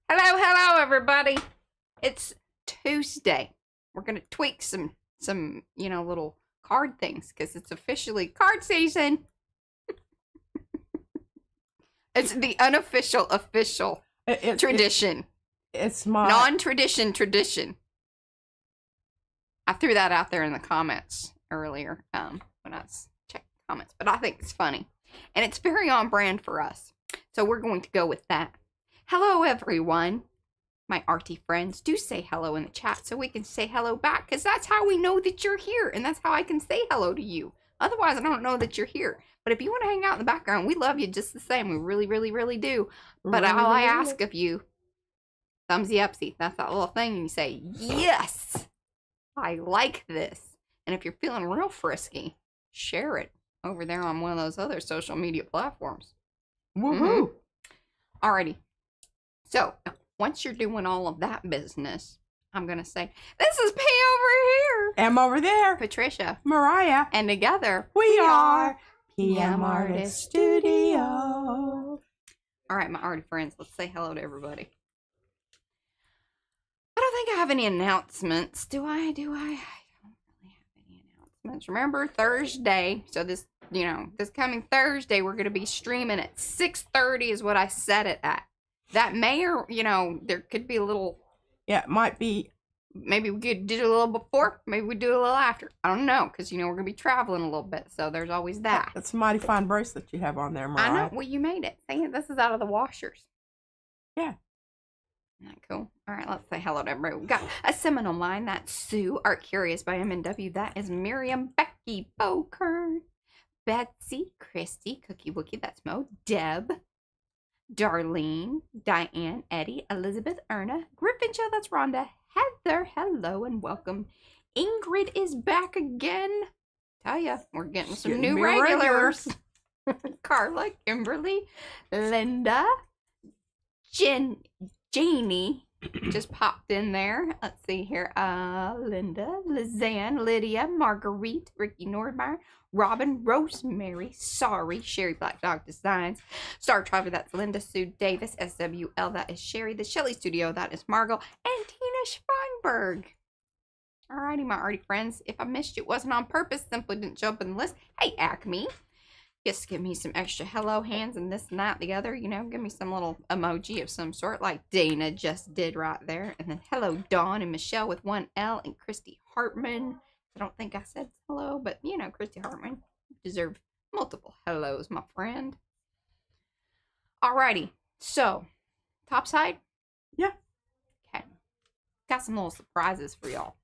Hello, everybody. It's Tuesday. We're gonna tweak some little card things because it's officially card season. It's the unofficial official tradition. It's my non-tradition tradition. I threw that out there in the comments earlier when I checked the comments, but I think it's funny and it's very on brand for us. So we're going to go with that. Hello, everyone. My Arty friends, do say hello in the chat so we can say hello back, because that's how we know that you're here, and that's how I can say hello to you. Otherwise, I don't know that you're here. But if you want to hang out in the background, we love you just the same. We really, really, really do. But all I ask of you, thumbsy upsy. That's that little thing, and you say, yes, I like this. And if you're feeling real frisky, share it over there on one of those other social media platforms. Woohoo! Alrighty. So, once you're doing all of that business, I'm going to say, this is P over here. M over there. Patricia. Mariah. And together, we are PM Artist Studio. All right, my arty friends, let's say hello to everybody. I don't think I have any announcements. Do I? I don't really have any announcements. Remember, Thursday. So this coming Thursday, we're going to be streaming at 6:30 is what I set it at. That may or, there could be a little... Yeah, it might be... Maybe we could do it a little before. Maybe we do it a little after. I don't know, because, we're going to be traveling a little bit. So there's always that. That's a mighty fine bracelet you have on there, Mariah. I know. Well, you made it. See, this is out of the washers. Yeah. Isn't that cool? All right, let's say hello to everybody. We got a Seminole Line. That's Sue. Art Curious by MNW. That is Miriam, Becky, Bokern, Betsy, Christy, Cookie Wookie. That's Mo, Deb, Darlene, Diane, Eddie, Elizabeth, Erna, Griffincha, that's Rhonda, Heather, hello and welcome. Ingrid is back again. Tell ya, we're getting some new regulars. Carla, Kimberly, Linda, Janie just popped in there. Let's see here. Linda, Lizanne, Lydia, Marguerite, Ricky Nordmeyer, Robin, Rosemary, Sorry, Sherry Black Dog Designs, Star Traveler, that's Linda, Sue Davis, SWL, that is Sherry, the Shelley Studio, that is Margot, and Tina Schweinberg. Alrighty, my arty friends. If I missed you, it wasn't on purpose, simply didn't show up in the list. Hey, Acme. Just give me some extra hello hands and this and that the other, give me some little emoji of some sort like Dana just did right there. And then hello Dawn and Michelle with one L and Christy Hartman. I don't think I said hello, but Christy Hartman deserve multiple hellos, my friend. Alrighty, so top side? Yeah. Okay. Got some little surprises for y'all.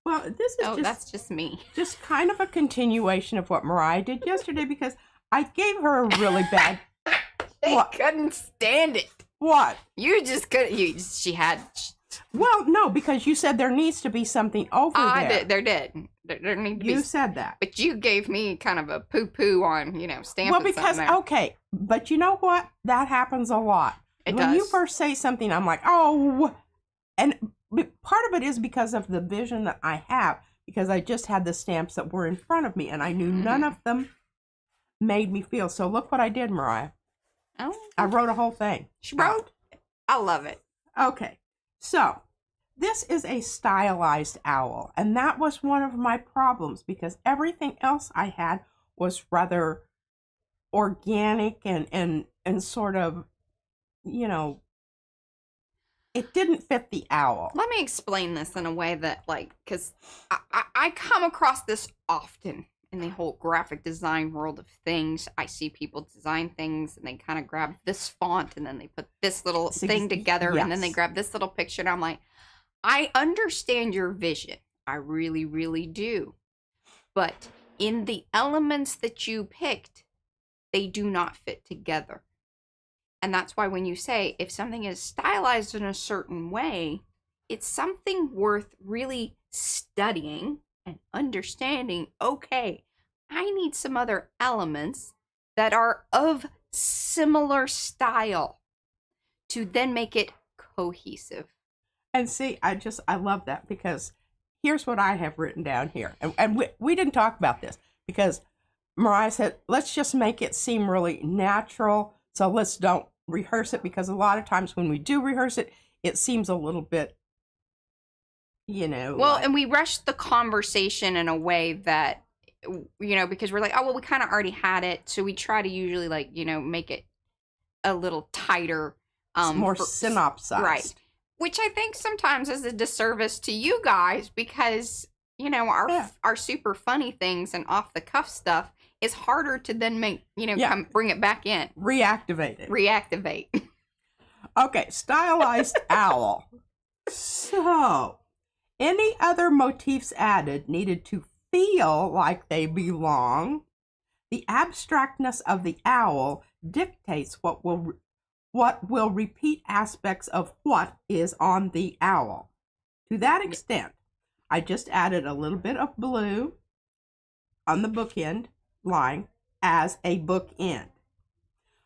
Well, this is that's just me. Just kind of a continuation of what Mariah did yesterday because I gave her a really bad... She couldn't stand it. What? You just couldn't. She had... Well, no, because you said there needs to be something over there. There did. There need to be. You said that. But you gave me kind of a poo-poo on, stamping well, because, something there. Okay, but you know what? That happens a lot. It when does. you first say something, I'm like, oh... And part of it is because of the vision that I have, because I just had the stamps that were in front of me, and I knew none of them made me feel. So look what I did, Mariah. Oh. I wrote a whole thing. She wrote? I love it. Okay. So, this is a stylized owl, and that was one of my problems because everything else I had was rather organic and sort of, it didn't fit the owl. Let me explain this in a way that, because I come across this often in the whole graphic design world of things. I see people design things and they kind of grab this font and then they put this little thing together and then they grab this little picture. And I'm like, I understand your vision. I really, really do. But in the elements that you picked, they do not fit together. And that's why when you say, if something is stylized in a certain way, it's something worth really studying and understanding, okay, I need some other elements that are of similar style to then make it cohesive. And see, I love that because here's what I have written down here. And we didn't talk about this because Mariah said, let's just make it seem really natural. So let's don't rehearse it, because a lot of times when we do rehearse it, it seems a little bit, Well, and we rushed the conversation in a way that, because we're like, oh, well, we kind of already had it. So we try to usually make it a little tighter. More synopsized. Right. Which I think sometimes is a disservice to you guys because, our super funny things and off the cuff stuff is harder to then make, bring it back in. Reactivate. Okay, stylized owl. So, any other motifs added needed to feel like they belong. The abstractness of the owl dictates what will repeat aspects of what is on the owl. To that extent, I just added a little bit of blue on the bookend line as a bookend.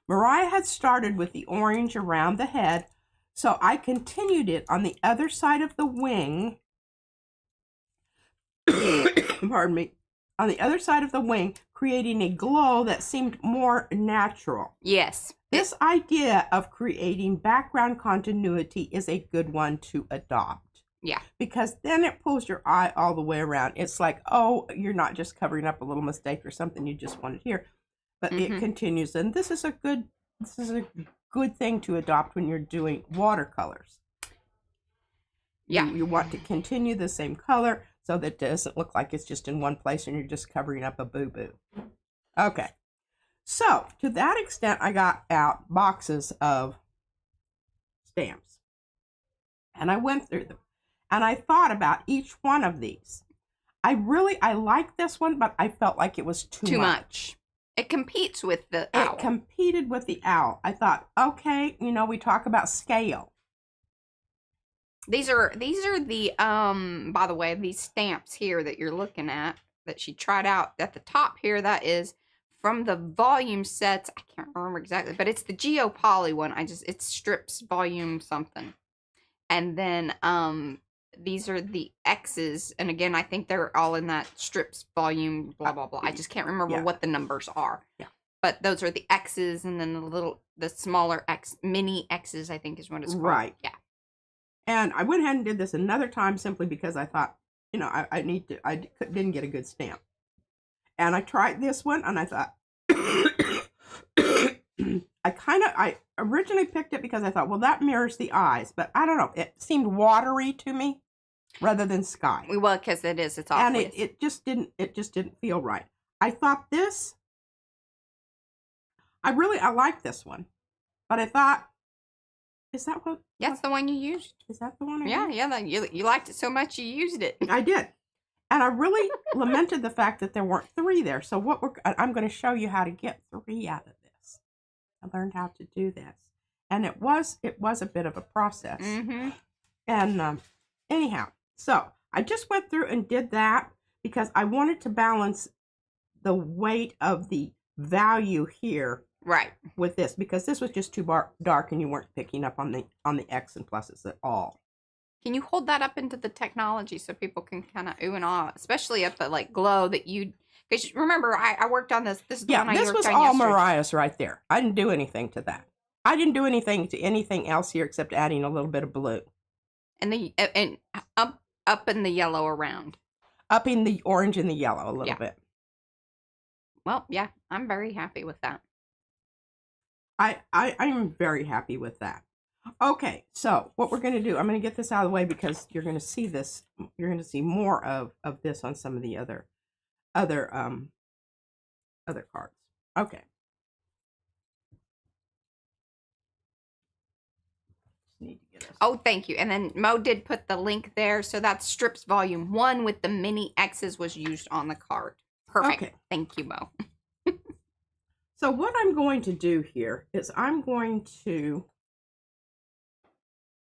Mariah had started with the orange around the head, so I continued it on the other side of the wing. Pardon me. On the other side of the wing, creating a glow that seemed more natural. Yes. This idea of creating background continuity is a good one to adopt. Yeah. Because then it pulls your eye all the way around. It's like, oh, you're not just covering up a little mistake or something you just wanted here, but it continues. And this is a good thing to adopt when you're doing watercolors. Yeah. You want to continue the same color so that it doesn't look like it's just in one place and you're just covering up a boo-boo. Okay. So, to that extent, I got out boxes of stamps. And I went through them. And I thought about each one of these. I like this one, but I felt like it was too much. It competes with the owl. It competed with the owl. I thought, okay, we talk about scale. These are the by the way, these stamps here that you're looking at that she tried out at the top here, that is from the volume sets. I can't remember exactly, but it's the Geopoly one. It's strips volume something. And then these are the X's, and again, I think they're all in that strips volume blah blah blah. I just can't remember what the numbers are. Yeah. But those are the X's, and then the smaller X, mini X's, I think is what it's called. Right. Yeah. And I went ahead and did this another time simply because I thought, I didn't get a good stamp. And I tried this one and I thought, I originally picked it because I thought, well, that mirrors the eyes, but I don't know. It seemed watery to me rather than sky. Well, because it's obvious. And it just didn't feel right. I thought this, I like this one, but I thought, is that what? That's the one you used. Is that the one? You liked it so much you used it. I did, and I really lamented the fact that there weren't 3 there. So I'm going to show you how to get 3 out of this. I learned how to do this, and it was a bit of a process. And anyhow, so I just went through and did that because I wanted to balance the weight of the value here. Right. With this, because this was just too dark and you weren't picking up on the X and pluses at all. Can you hold that up into the technology so people can kind of ooh and ah, especially at the glow that you, because remember I worked on this. This is the one I worked on this was all yesterday. Mariah's right there. I didn't do anything to that. I didn't do anything to anything else here except adding a little bit of blue. And up in the yellow around. Up in the orange and the yellow a little bit. Well, yeah, I'm very happy with that. I'm very happy with that. Okay, so what we're going to do, I'm going to get this out of the way because you're going to see this. You're going to see more of this on some of the other cards. Okay. Need to get this. Oh, thank you. And then Mo did put the link there, so that's strips volume 1 with the mini X's was used on the card. Perfect. Okay. Thank you, Mo. So what I'm going to do here is I'm going to,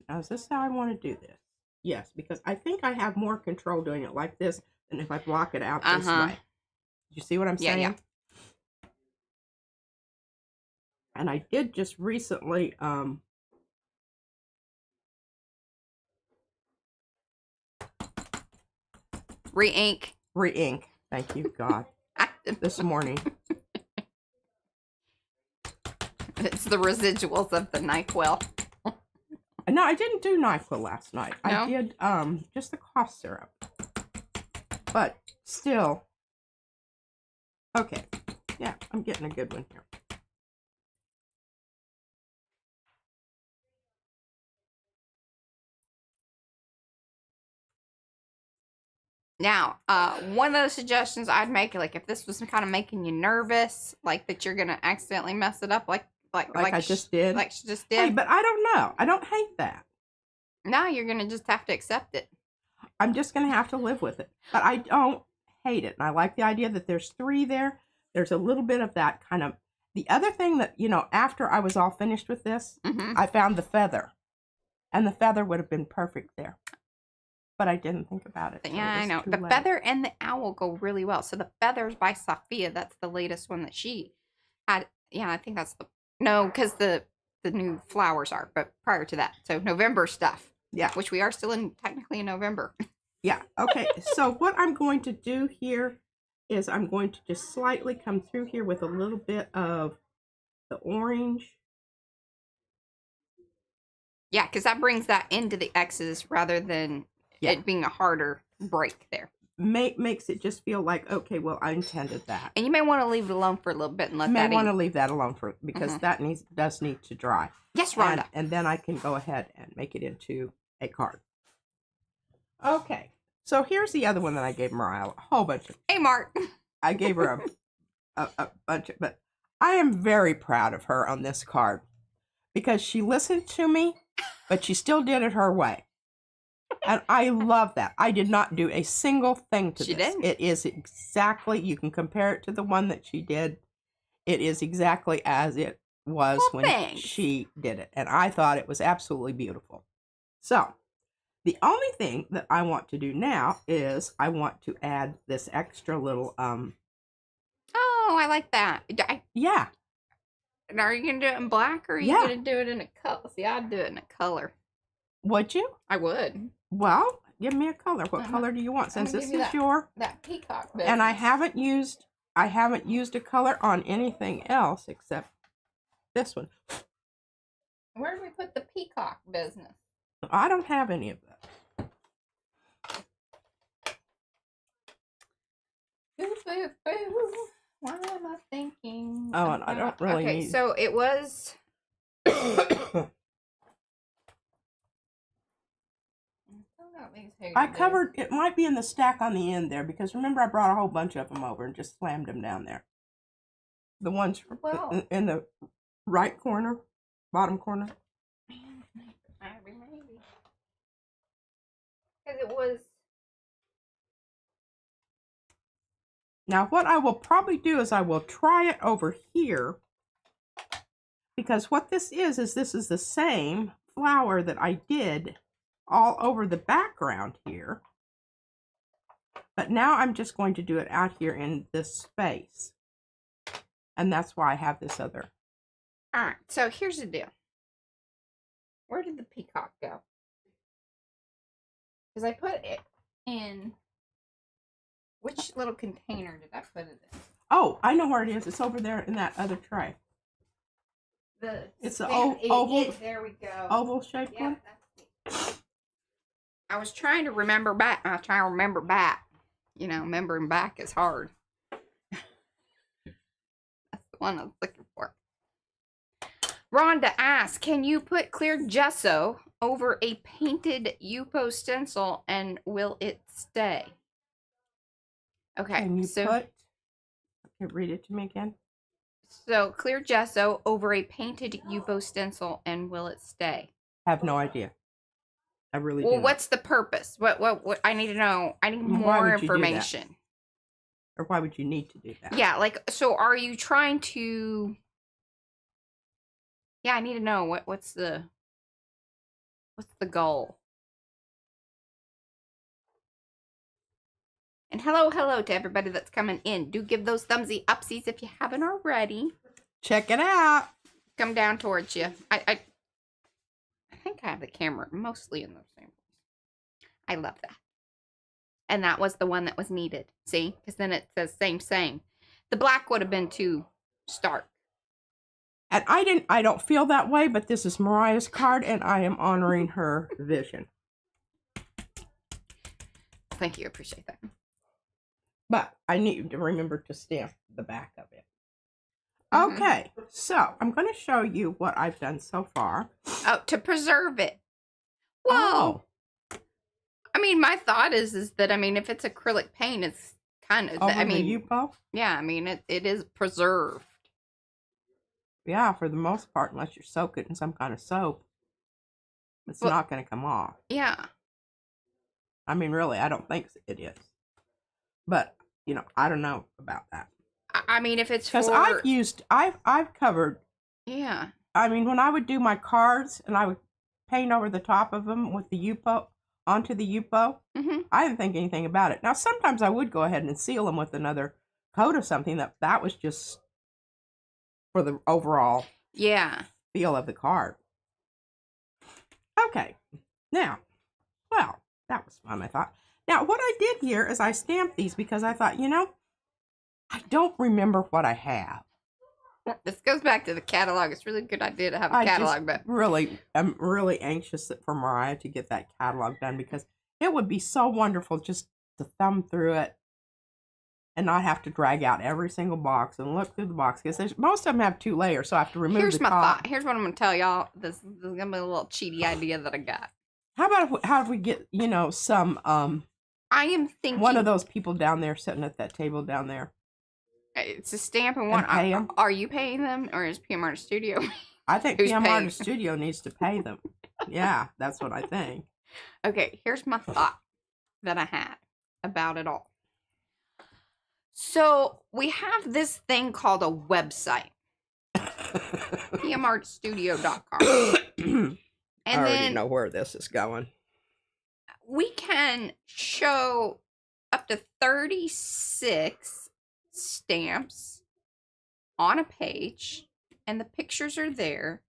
now is this how I want to do this? Yes, because I think I have more control doing it like this than if I block it out this way. You see what I'm saying? Yeah. And I did just recently, Re-ink. Re-ink. Thank you, God. This morning. It's the residuals of the NyQuil. No, I didn't do NyQuil last night. No? I did just the cough syrup. But still. Okay. Yeah, I'm getting a good one here. Now, one of the suggestions I'd make, like if this was kind of making you nervous, like that you're gonna accidentally mess it up, like I just did. like she just did. Hey, but I don't know. I don't hate that. No, you're gonna just have to accept it. I'm just gonna have to live with it. But I don't hate it. And I like the idea that there's 3 there. There's a little bit of that kind of. The other thing that, you know, after I was all finished with this, I found the feather. And the feather would have been perfect there. But I didn't think about it. Yeah, I know. The feather and the owl go really well. So the feathers by Sophia, that's the latest one that she had. Yeah, I think that's the no, because the new flowers are, but prior to that. So November stuff. Yeah. Which we are still technically in November. Yeah. Okay. So what I'm going to do here is I'm going to just slightly come through here with a little bit of the orange. Yeah, because that brings that into the X's rather than it being a harder break there. Makes it just feel like, okay, well, I intended that. And you may want to leave it alone for a little bit and let that. May want to leave that alone for because that does need to dry. Yes, Rhonda. And then I can go ahead and make it into a card. Okay, so here's the other one that I gave Mariah. A whole bunch of. Hey, Mark. I gave her a bunch of, but I am very proud of her on this card because she listened to me, but she still did it her way. And I love that. I did not do a single thing to this. She did. It is exactly, you can compare it to the one that she did. It is exactly as it was when she did it. And I thought it was absolutely beautiful. So, the only thing that I want to do now is I want to add this extra little, Oh, I like that. Yeah. And are you going to do it in black or are you going to do it in a color? See, I'd do it in a color. Would you? I would. Well, give me a color. What color do you want? Since this is that peacock business. And I haven't used a color on anything else except this one. Where did we put the peacock business? I don't have any of that. Boo, boo, boo. What am I thinking? Oh, and I don't really need. So it was. I covered, it might be in the stack on the end there, because remember I brought a whole bunch of them over and just slammed them down there. The ones in the right corner, bottom corner. Maybe. Because it was. Now what I will probably do is I will try it over here, because what this is this is the same flower that I did all over the background here. But now I'm just going to do it out here in this space. And that's why I have this other. All right, so here's the deal. Where did the peacock go? Because I put it in... Which little container did I put it in? Oh, I know where it is. It's over there in that other tray. It's the oval. There we go. Oval shaped one. That's it. I was trying to remember back. I was trying to remember back. You know, remembering back is hard. That's the one I was looking for. Rhonda asks, can you put clear gesso over a painted Yupo stencil and will it stay? Okay, Can you put... Okay, read it to me again. So, clear gesso over a painted Yupo stencil and will it stay? I have no idea. I really do. Well, what's the purpose? What I need to know. I need more information. Or why would you need to do that? Yeah, like, so are you trying to... Yeah, I need to know what's the goal? And hello to everybody that's coming in. Do give those thumbsy upsies if you haven't already. Check it out. Come down towards you. I think I have the camera mostly in the same place. I love that. And that was the one that was needed. See? Because then it says same. The black would have been too stark. And I don't feel that way, but this is Mariah's card, and I am honoring her vision. Thank you. I appreciate that. But I need to remember to stamp the back of it. Okay, so I'm going to show you what I've done so far. Oh, to preserve it. Whoa. Oh. I mean, my thought is that, I mean, if it's acrylic paint, it's kind of, I mean, the Yupo? Yeah, I mean, it is preserved. Yeah, for the most part, unless you soak it in some kind of soap, it's not going to come off. Yeah. I mean, really, I don't think it is. But, you know, I don't know about that. I mean, if it's because I've covered. Yeah. I mean, when I would do my cards and I would paint over the top of them with the Yupo, onto the Yupo, I didn't think anything about it. Now, sometimes I would go ahead and seal them with another coat of something that was just for the overall feel of the card. Okay. Now, well, that was fun, I thought. Now, what I did here is I stamped these because I thought, you know, I don't remember what I have. This goes back to the catalog. It's a really good idea to have a catalog. But I'm really anxious for Mariah to get that catalog done because it would be so wonderful just to thumb through it and not have to drag out every single box and look through the box. Because most of them have 2 layers, so I have to remove the top. Here's what I'm going to tell y'all. This is going to be a little cheaty idea that I got. How if we get, you know, some, I am thinking one of those people down there sitting at that table down there. It's a stamp and one. Are you paying them or is PM Artist Studio? I think PM Artist Studio needs to pay them. Yeah, that's what I think. Okay, here's my thought that I had about it all. So we have this thing called a website. PMArtstudio.com. And I already know where this is going. We can show up to 36 stamps on a page, and the pictures are there,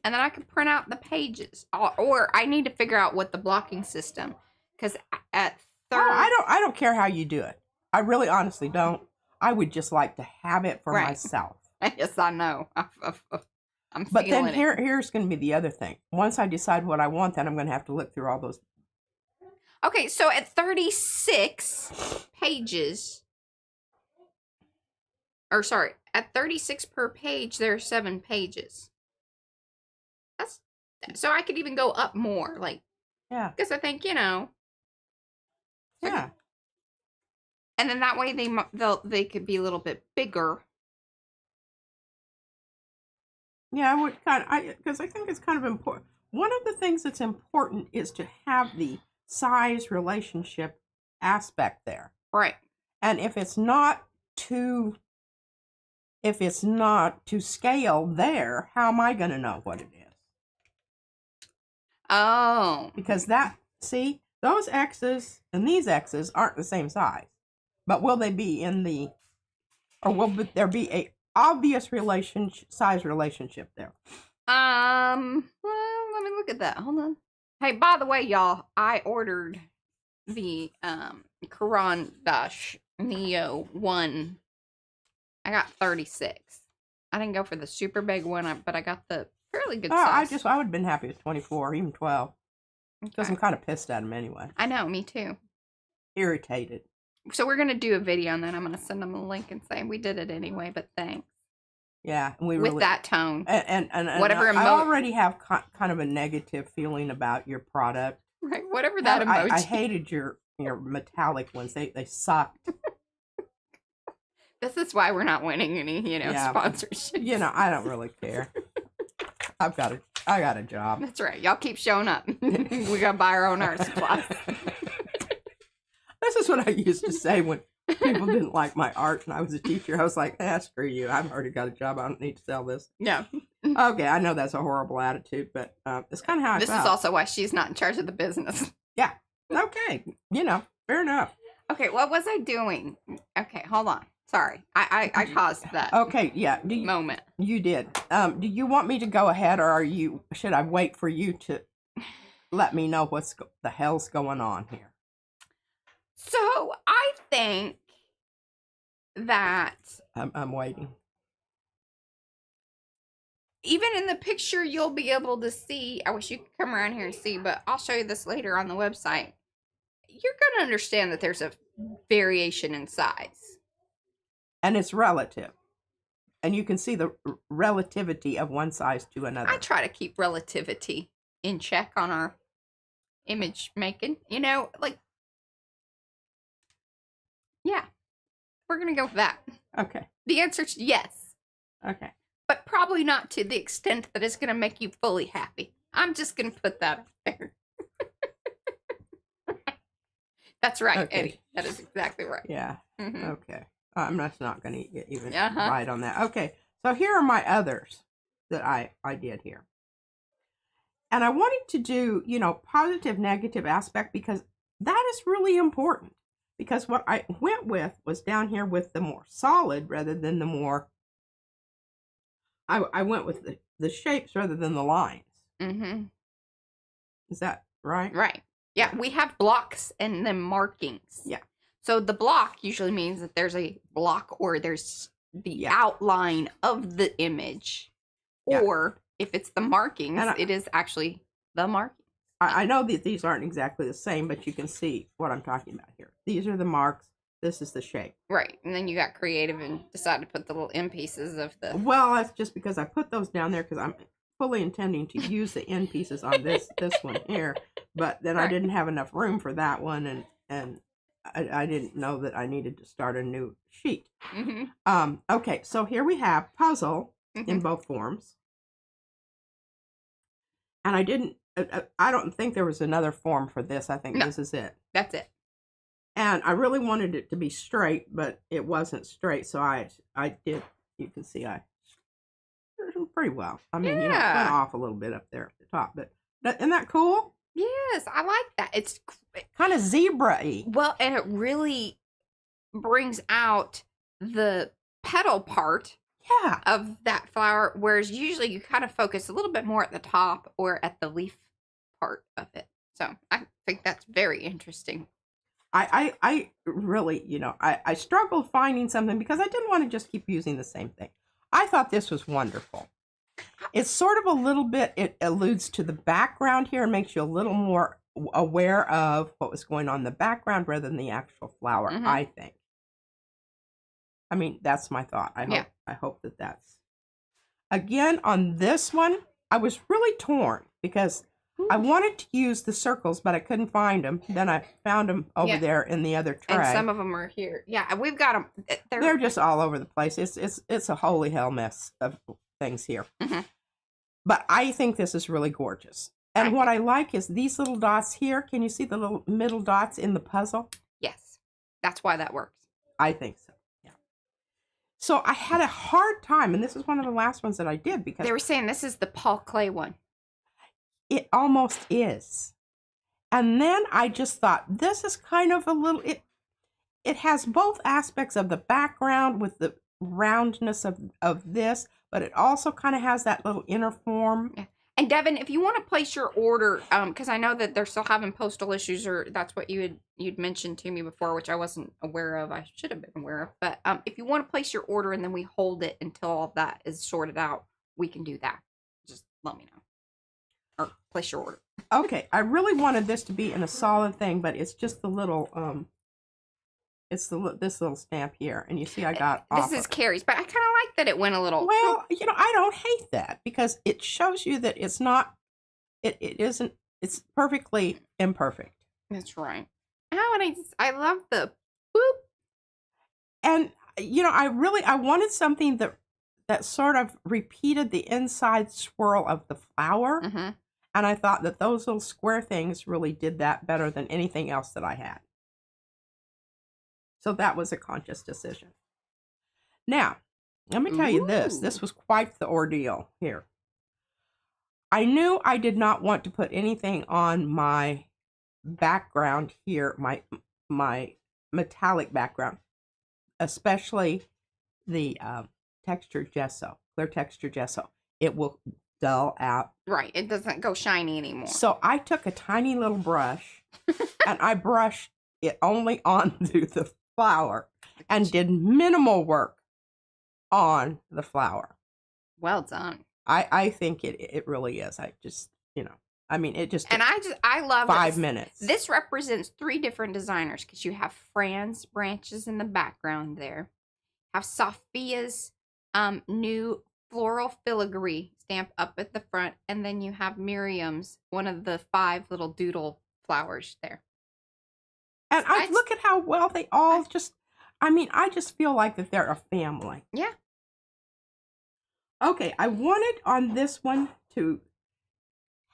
and then I can print out the pages. Or I need to figure out what the blocking system, because at I don't care how you do it. I really honestly don't. I would just like to have it for myself. Yes, I know. But then here's going to be the other thing. Once I decide what I want, then I'm going to have to look through all those. Okay, so at 36 pages, or sorry, at 36 per page, there are 7 pages. So I could even go up more, like, yeah. Because I think, you know. Yeah. And then that way they could be a little bit bigger. Yeah, I would because I think it's kind of important. One of the things that's important is to have the size relationship aspect there. Right. And if it's not to scale there, how am I going to know what it is? Oh. Because those X's and these X's aren't the same size. But will they be or will there be a obvious size relationship there? Well, let me look at that. Hold on. Hey, by the way, y'all, I ordered the Karan Dash Neo 1. I got 36. I didn't go for the super big one, but I got the fairly good size. I would have been happy with 24, even 12. Because I'm kind of pissed at them anyway. I know, me too. Irritated. So we're going to do a video and then I'm going to send them a link and say we did it anyway, but thanks. Yeah. And with that tone. And whatever I already have kind of a negative feeling about your product. Right. Whatever that emoji. I hated your metallic ones. They sucked. This is why we're not winning any, sponsorships. I don't really care. I got a job. That's right. Y'all keep showing up. We got to buy our own art supplies. This is what I used to say when people didn't like my art and I was a teacher. I was like, screw you. I've already got a job. I don't need to sell this. No. Okay, I know that's a horrible attitude, but it's kind of how I felt. This is also why she's not in charge of the business. Yeah. Okay. Fair enough. Okay, what was I doing? Okay, hold on. Sorry. I caused that. Okay, yeah. Moment. You did. Do you want me to go ahead or should I wait for you to let me know what's the hell's going on here? So I think that I'm waiting. even in the picture, you'll be able to see. I wish you could come around here and see, but I'll show you this later on the website. You're going to understand that there's a variation in size. And it's relative. And you can see the relativity of one size to another. I try to keep relativity in check on our image making. You know, like, yeah, we're going to go with that. Okay. The answer is yes. Okay. But probably not to the extent that it's going to make you fully happy. I'm just going to put that out there. That's right, Okay. Eddie. That is exactly right. Yeah. Mm-hmm. Okay. I'm not going to get even Uh-huh. right on that. Okay. So here are my others that I did here. And I wanted to do, you know, positive, negative aspect because that is really important. Because what I went with was down here with the more solid rather than the more, I went with the shapes rather than the lines. Mm-hmm. Is that right? Right. Yeah, we have blocks and then markings. Yeah. So the block usually means that there's a block or there's the outline of the image. Yeah. Or if it's the markings, And it is actually the marking. I know that these aren't exactly the same, but you can see what I'm talking about here. These are the marks. This is the shape. Right. And then you got creative and decided to put the little end pieces of the... Well, that's just because I put those down there because I'm fully intending to use the end pieces on this one here. But then I didn't have enough room for that one, and I didn't know that I needed to start a new sheet. Mm-hmm. Okay, so here we have puzzle Mm-hmm. in both forms. And I don't think there was another form for this. I think this is it. That's it. And I really wanted it to be straight, but it wasn't straight. So I did, you can see I did pretty well. I mean, you know, it went off a little bit up there at the top, but isn't that cool? Yes, I like that. It's kind of zebra-y. Well, and it really brings out the petal part of that flower, whereas usually you kind of focus a little bit more at the top or at the leaf part of it. So I think that's very interesting. I really, you know, I struggled finding something because I didn't want to just keep using the same thing. I thought this was wonderful. It's sort of a little bit, it alludes to the background here and makes you a little more aware of what was going on in the background rather than the actual flower, I think. I mean, that's my thought. I hope that that's... Again, on this one, I was really torn because I wanted to use the circles, but I couldn't find them. Then I found them over there in the other tray. And some of them are here. Yeah, we've got them. They're just all over the place. It's a holy hell mess of things here. But I think this is really gorgeous. And what I like is these little dots here. Can you see the little middle dots in the puzzle? Yes. That's why that works. I think so. Yeah. So I had a hard time, and this is one of the last ones that I did because they were saying this is the Paul Clay one. It almost is. And then I just thought, this is kind of a little, it has both aspects of the background with the roundness of this, but it also kind of has that little inner form. Yeah. And Devin, if you want to place your order, because I know that they're still having postal issues, or that's what you'd mentioned to me before, which I wasn't aware of. I should have been aware of. But if you want to place your order and then we hold it until all that is sorted out, we can do that. Just let me know. Or place your order. Okay, I really wanted this to be in a solid thing, but it's just the little it's this little stamp here, and you see I got this is Carrie's, but I kind of like that it went a little. Well, you know, I don't hate that because it shows you that it's not, it isn't, it's perfectly imperfect. That's right. Oh, and I love the boop. And you know, I wanted something that sort of repeated the inside swirl of the flower. And I thought that those little square things really did that better than anything else that I had. So that was a conscious decision. Now, let me tell you this. This was quite the ordeal here. I knew I did not want to put anything on my background here, my metallic background, especially the texture gesso, clear texture gesso. It will dull out. Right. It doesn't go shiny anymore. So I took a tiny little brush and I brushed it only onto the flower and did minimal work on the flower. Well done. I think it really is. I just, I mean, it just took And I love 5 minutes. This represents 3 different designers because you have Fran's branches in the background there. Have Sophia's new floral filigree stamp up at the front, and then you have Miriam's, one of the 5 little doodle flowers there. And I look at how well they all just, I just feel like that they're a family. Yeah. Okay, I wanted on this one to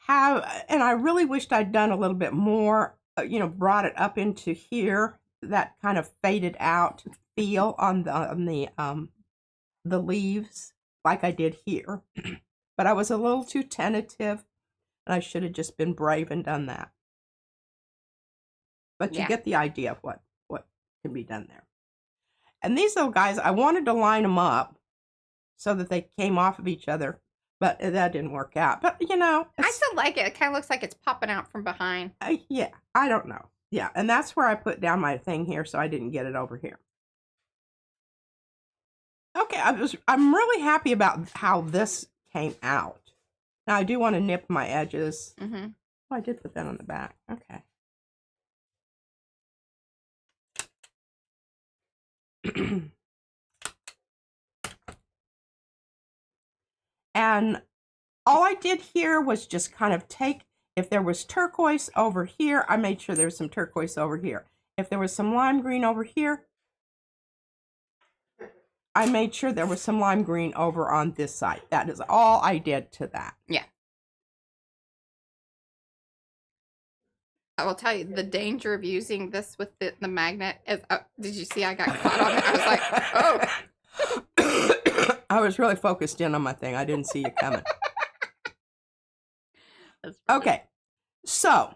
have, and I really wished I'd done a little bit more, brought it up into here, that kind of faded out feel on the leaves like I did here. But I was a little too tentative, and I should have just been brave and done that. But you get the idea of what can be done there. And these little guys, I wanted to line them up so that they came off of each other, but that didn't work out. But, I still like it. It kind of looks like it's popping out from behind. Yeah, I don't know. Yeah, and that's where I put down my thing here so I didn't get it over here. Okay, I'm really happy about how this came out. Now, I do want to nip my edges. Mm-hmm. Oh, I did put that on the back. Okay. And all I did here was just kind of take, if there was turquoise over here, I made sure there was some turquoise over here. If there was some lime green over here, I made sure there was some lime green over on this side. That is all I did to that. Yeah. I will tell you, the danger of using this with the magnet is, did you see I got caught on it? I was like, oh. I was really focused in on my thing. I didn't see you coming. Okay, so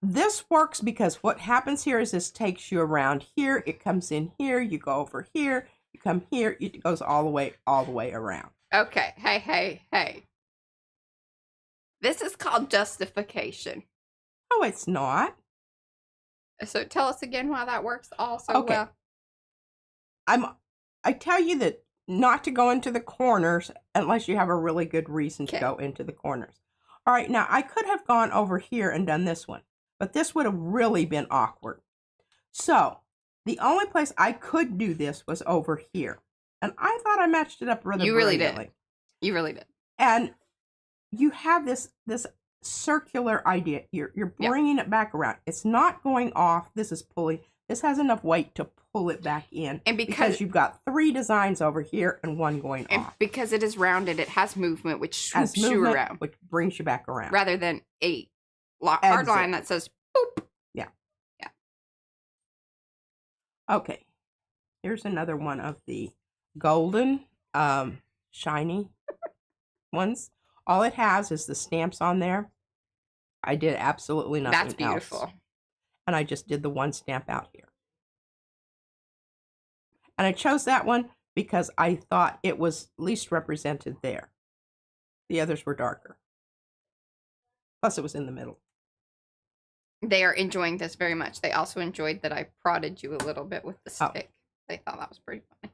this works because what happens here is this takes you around here. It comes in here. You go over here. You come here. It goes all the way around. Okay. Hey. This is called justification. Oh, it's not. So tell us again why that works also well. I tell you that not to go into the corners unless you have a really good reason to go into the corners. All right, now I could have gone over here and done this one, but this would have really been awkward. So the only place I could do this was over here. And I thought I matched it up rather brilliantly. You really did. And you have this circular idea. You're bringing it back around. It's not going off. This is pulling. This has enough weight to pull it back in. And because you've got 3 designs over here and 1 going off. Because it is rounded, it has movement, which swoops you around. Which brings you back around. Rather than a hard line that says, boop. Yeah. Okay. Here's another one of the golden, shiny ones. All it has is the stamps on there. I did absolutely nothing else. That's beautiful. And I just did the 1 stamp out here. And I chose that one because I thought it was least represented there. The others were darker. Plus it was in the middle. They are enjoying this very much. They also enjoyed that I prodded you a little bit with the stick. They thought that was pretty funny.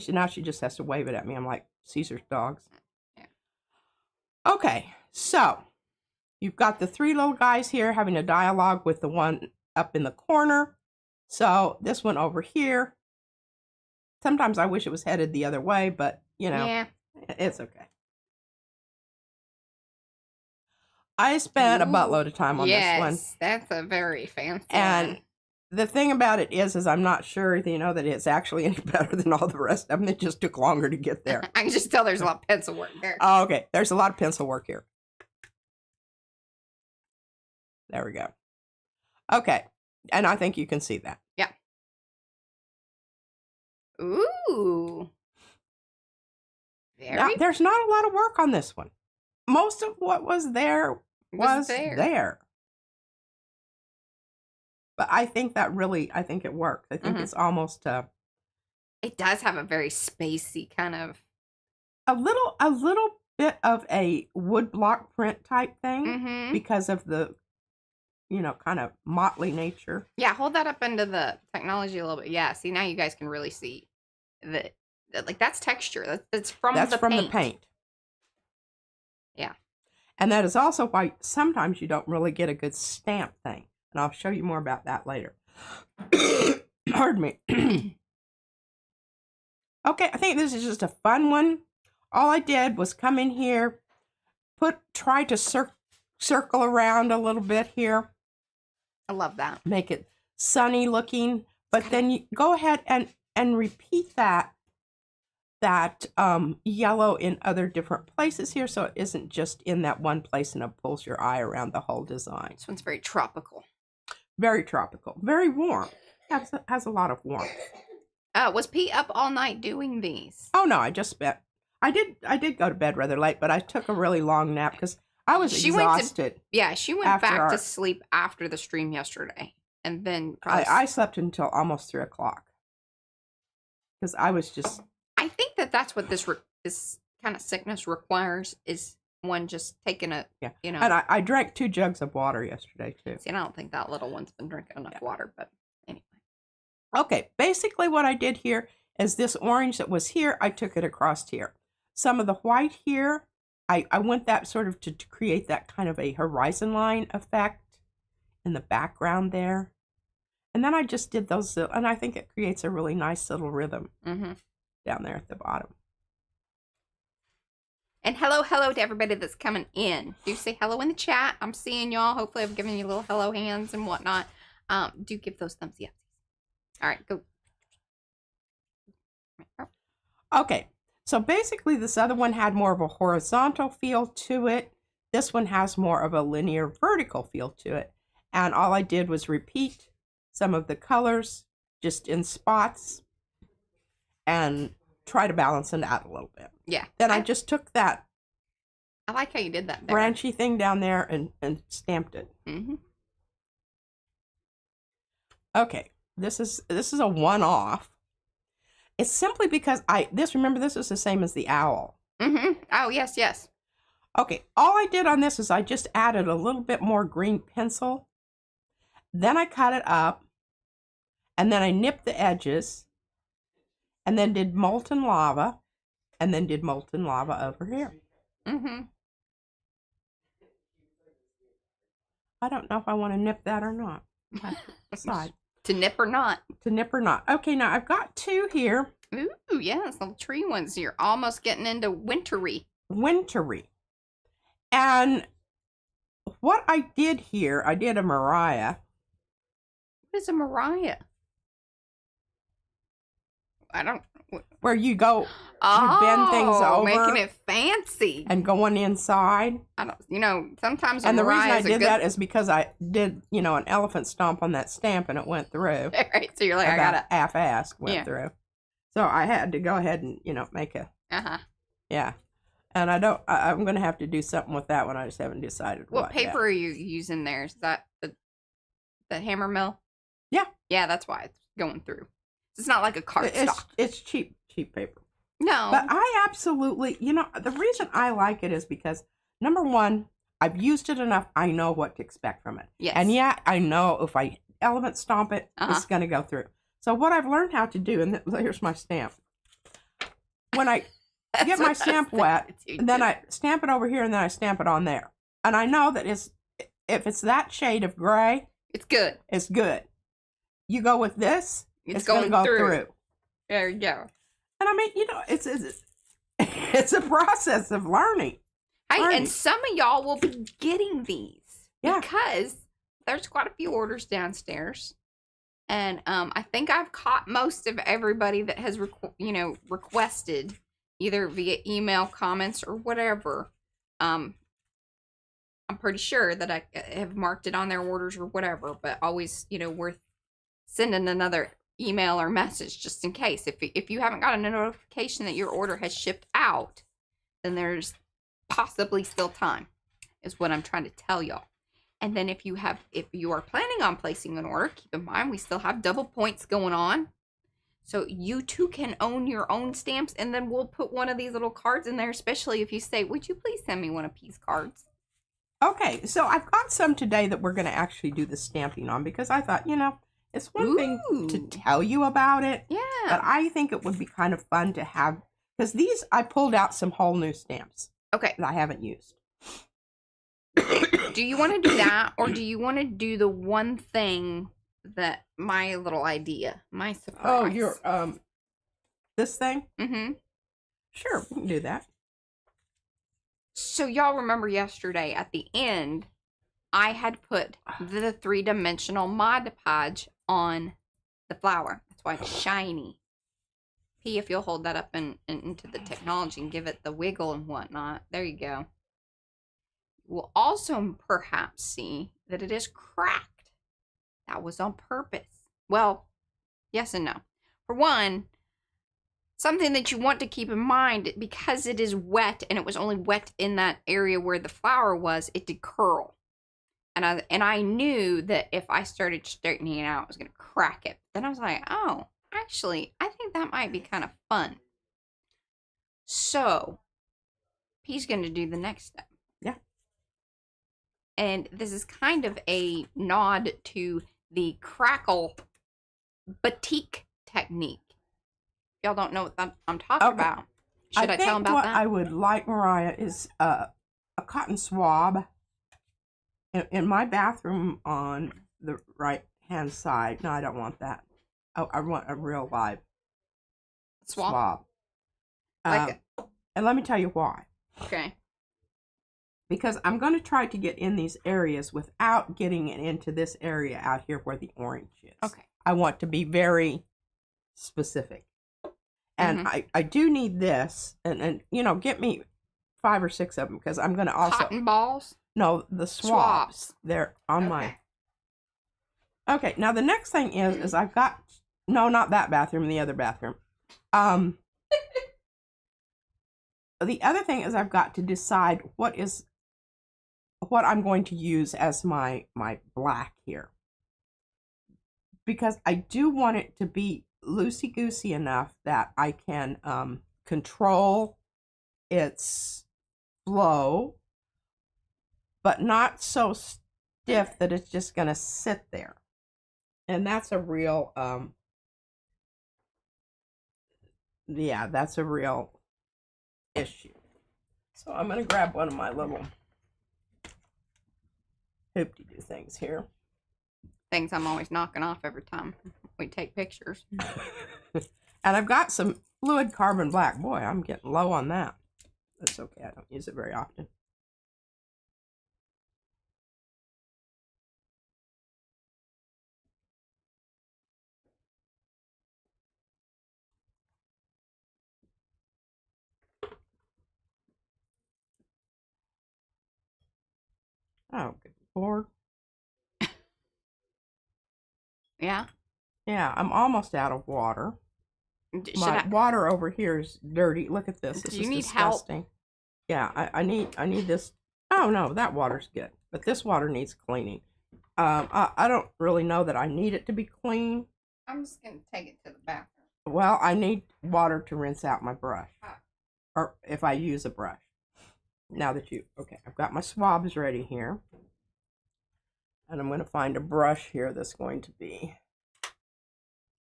See, now she just has to wave it at me. I'm like Caesar's dogs. Yeah. Okay, so you've got the 3 little guys here having a dialogue with the one up in the corner. So this one over here. Sometimes I wish it was headed the other way, but, it's okay. I spent a buttload of time on this one. Yes, that's a very fancy And one. the thing about it is I'm not sure, that it's actually any better than all the rest of them. It just took longer to get there. I can just tell there's a lot of pencil work there. Oh, okay. There's a lot of pencil work here. There we go. Okay. And I think you can see that. Yeah. Ooh. Now, there's not a lot of work on this one. Most of what was there was there. But I think it works. I think it's almost it does have a very spacey kind of a little bit of a wood block print type thing because of the kind of motley nature. Yeah, hold that up into the technology a little bit. Yeah, see, now you guys can really see that like that's texture. That's from That's the from paint. the paint. Yeah. And that is also why sometimes you don't really get a good stamp thing. And I'll show you more about that later. Pardon me. Okay, I think this is just a fun one. All I did was come in here, try to circle around a little bit here. I love that. Make it sunny looking, but then you go ahead and repeat that yellow in other different places here, so it isn't just in that one place and it pulls your eye around the whole design. This one's very tropical. Very tropical. Very warm. Has a lot of warmth. Was Pete up all night doing these? Oh no, I just spent. I did go to bed rather late, but I took a really long nap because I was exhausted. She went back to sleep after the stream yesterday, and then I slept until almost 3 o'clock because I was just. I think that's what this kind of sickness requires is one just taking a And I drank 2 jugs of water yesterday too. See, and I don't think that little one's been drinking enough water, but anyway. Okay, basically what I did here is this orange that was here, I took it across here. Some of the white here, I went that sort of to create that kind of a horizon line effect in the background there. And then I just did those, and I think it creates a really nice little rhythm down there at the bottom. And hello to everybody that's coming in. Do say hello in the chat. I'm seeing y'all. Hopefully I've given you little hello hands and whatnot. Do give those thumbs up. All right, go. Okay, so basically this other one had more of a horizontal feel to it. This one has more of a linear vertical feel to it. And all I did was repeat some of the colors just in spots and try to balance it out a little bit. Yeah. Then I just took that. I like how you did that there. Branchy thing down there and stamped it. Mm-hmm. Okay, this is a one-off. It's simply because remember this is the same as the owl. Mm-hmm. Oh, yes. Okay, all I did on this is I just added a little bit more green pencil. Then I cut it up, and then I nipped the edges, and then did molten lava, and then did molten lava over here. Mm-hmm. I don't know if I want to nip that or not. I have to decide. To nip or not. To nip or not. Okay, now I've got 2 here. Ooh, yes, little tree ones. You're almost getting into wintry. Wintry. And what I did here, I did a Mariah. What is a Mariah? I don't. Where you go, you bend things over, making it fancy, and going inside. I don't. Sometimes. And the reason I did that is because I did, an elephant stomp on that stamp, and it went through. Right. So you're like, I got it. Half-assed went through. So I had to go ahead and make a. Yeah. And I'm going to have to do something with that one. I just haven't decided what paper are you using there? Is that the hammer mill? Yeah. Yeah, that's why it's going through. It's not like a cardstock. It's cheap paper. No. But I absolutely, the reason I like it is because, number one, I've used it enough. I know what to expect from it. Yes. And I know if I element stomp it, it's going to go through. So what I've learned how to do, and here's my stamp. When I get my stamp wet, and then I stamp it over here, and then I stamp it on there. And I know that if it's that shade of gray, it's good. It's good. You go with this, it's going to go through. There you go. And I mean, it's a process of learning. Hey, and some of y'all will be getting these because there's quite a few orders downstairs. And I think I've caught most of everybody that has requested either via email, comments, or whatever. I'm pretty sure that I have marked it on their orders or whatever, but always, worth sending another email or message just in case. If you haven't got a notification that your order has shipped out, then there's possibly still time, is what I'm trying to tell y'all. And then if you are planning on placing an order, keep in mind we still have double points going on. So you too can own your own stamps, and then we'll put one of these little cards in there, especially if you say, would you please send me one of P's cards? Okay, so I've got some today that we're going to actually do the stamping on because I thought, it's one thing to Ooh. tell you about it, but Yeah. I think it would be kind of fun to have, because these, I pulled out some whole new stamps Okay. that I haven't used. Do you want to do that, or do you want to do the one thing that my little idea, my surprise? Oh, you're, this thing? Mm-hmm. Sure, we can do that. So y'all remember yesterday at the end, I had put the 3-dimensional Mod Podge on the flower. That's why it's shiny. P, if you'll hold that up into the technology and give it the wiggle and whatnot. There you go. We'll also perhaps see that it is cracked. That was on purpose. Well, yes and no. For one, something that you want to keep in mind, because it is wet and it was only wet in that area where the flower was, it did curl. And I knew that if I started straightening it out, I was going to crack it. Then I was like, oh, actually, I think that might be kind of fun. So, P's going to do the next step. Yeah. And this is kind of a nod to the crackle batik technique. Y'all don't know what I'm talking about. Should I tell them about what that? I would like, Mariah, is a cotton swab in my bathroom on the right-hand side. No, I don't want that. Oh, I want a real live swab. And let me tell you why. Okay. Because I'm going to try to get in these areas without getting it into this area out here where the orange is. Okay. I want to be very specific. And I do need this. And get me 5 or 6 of them because I'm going to also... Cotton balls? No, the swabs. They're on my... Okay, now the next thing is I've got... No, not that bathroom, the other bathroom. The other thing is I've got to decide what I'm going to use as my black here. Because I do want it to be loosey-goosey enough that I can control its flow, but not so stiff that it's just going to sit there. And that's a real, that's a real issue. So I'm going to grab one of my little hoop-de-doo things here. Things I'm always knocking off every time we take pictures. And I've got some fluid carbon black. Boy, I'm getting low on that. That's okay. I don't use it very often. Oh, good Lord. Yeah? Yeah, I'm almost out of water. My water over here is dirty. Look at this. This is disgusting. Help? Yeah, I need this. Oh no, that water's good. But this water needs cleaning. I don't really know that I need it to be clean. I'm just gonna take it to the bathroom. Well, I need water to rinse out my brush. Or if I use a brush. Now that okay, I've got my swabs ready here. And I'm going to find a brush here that's going to be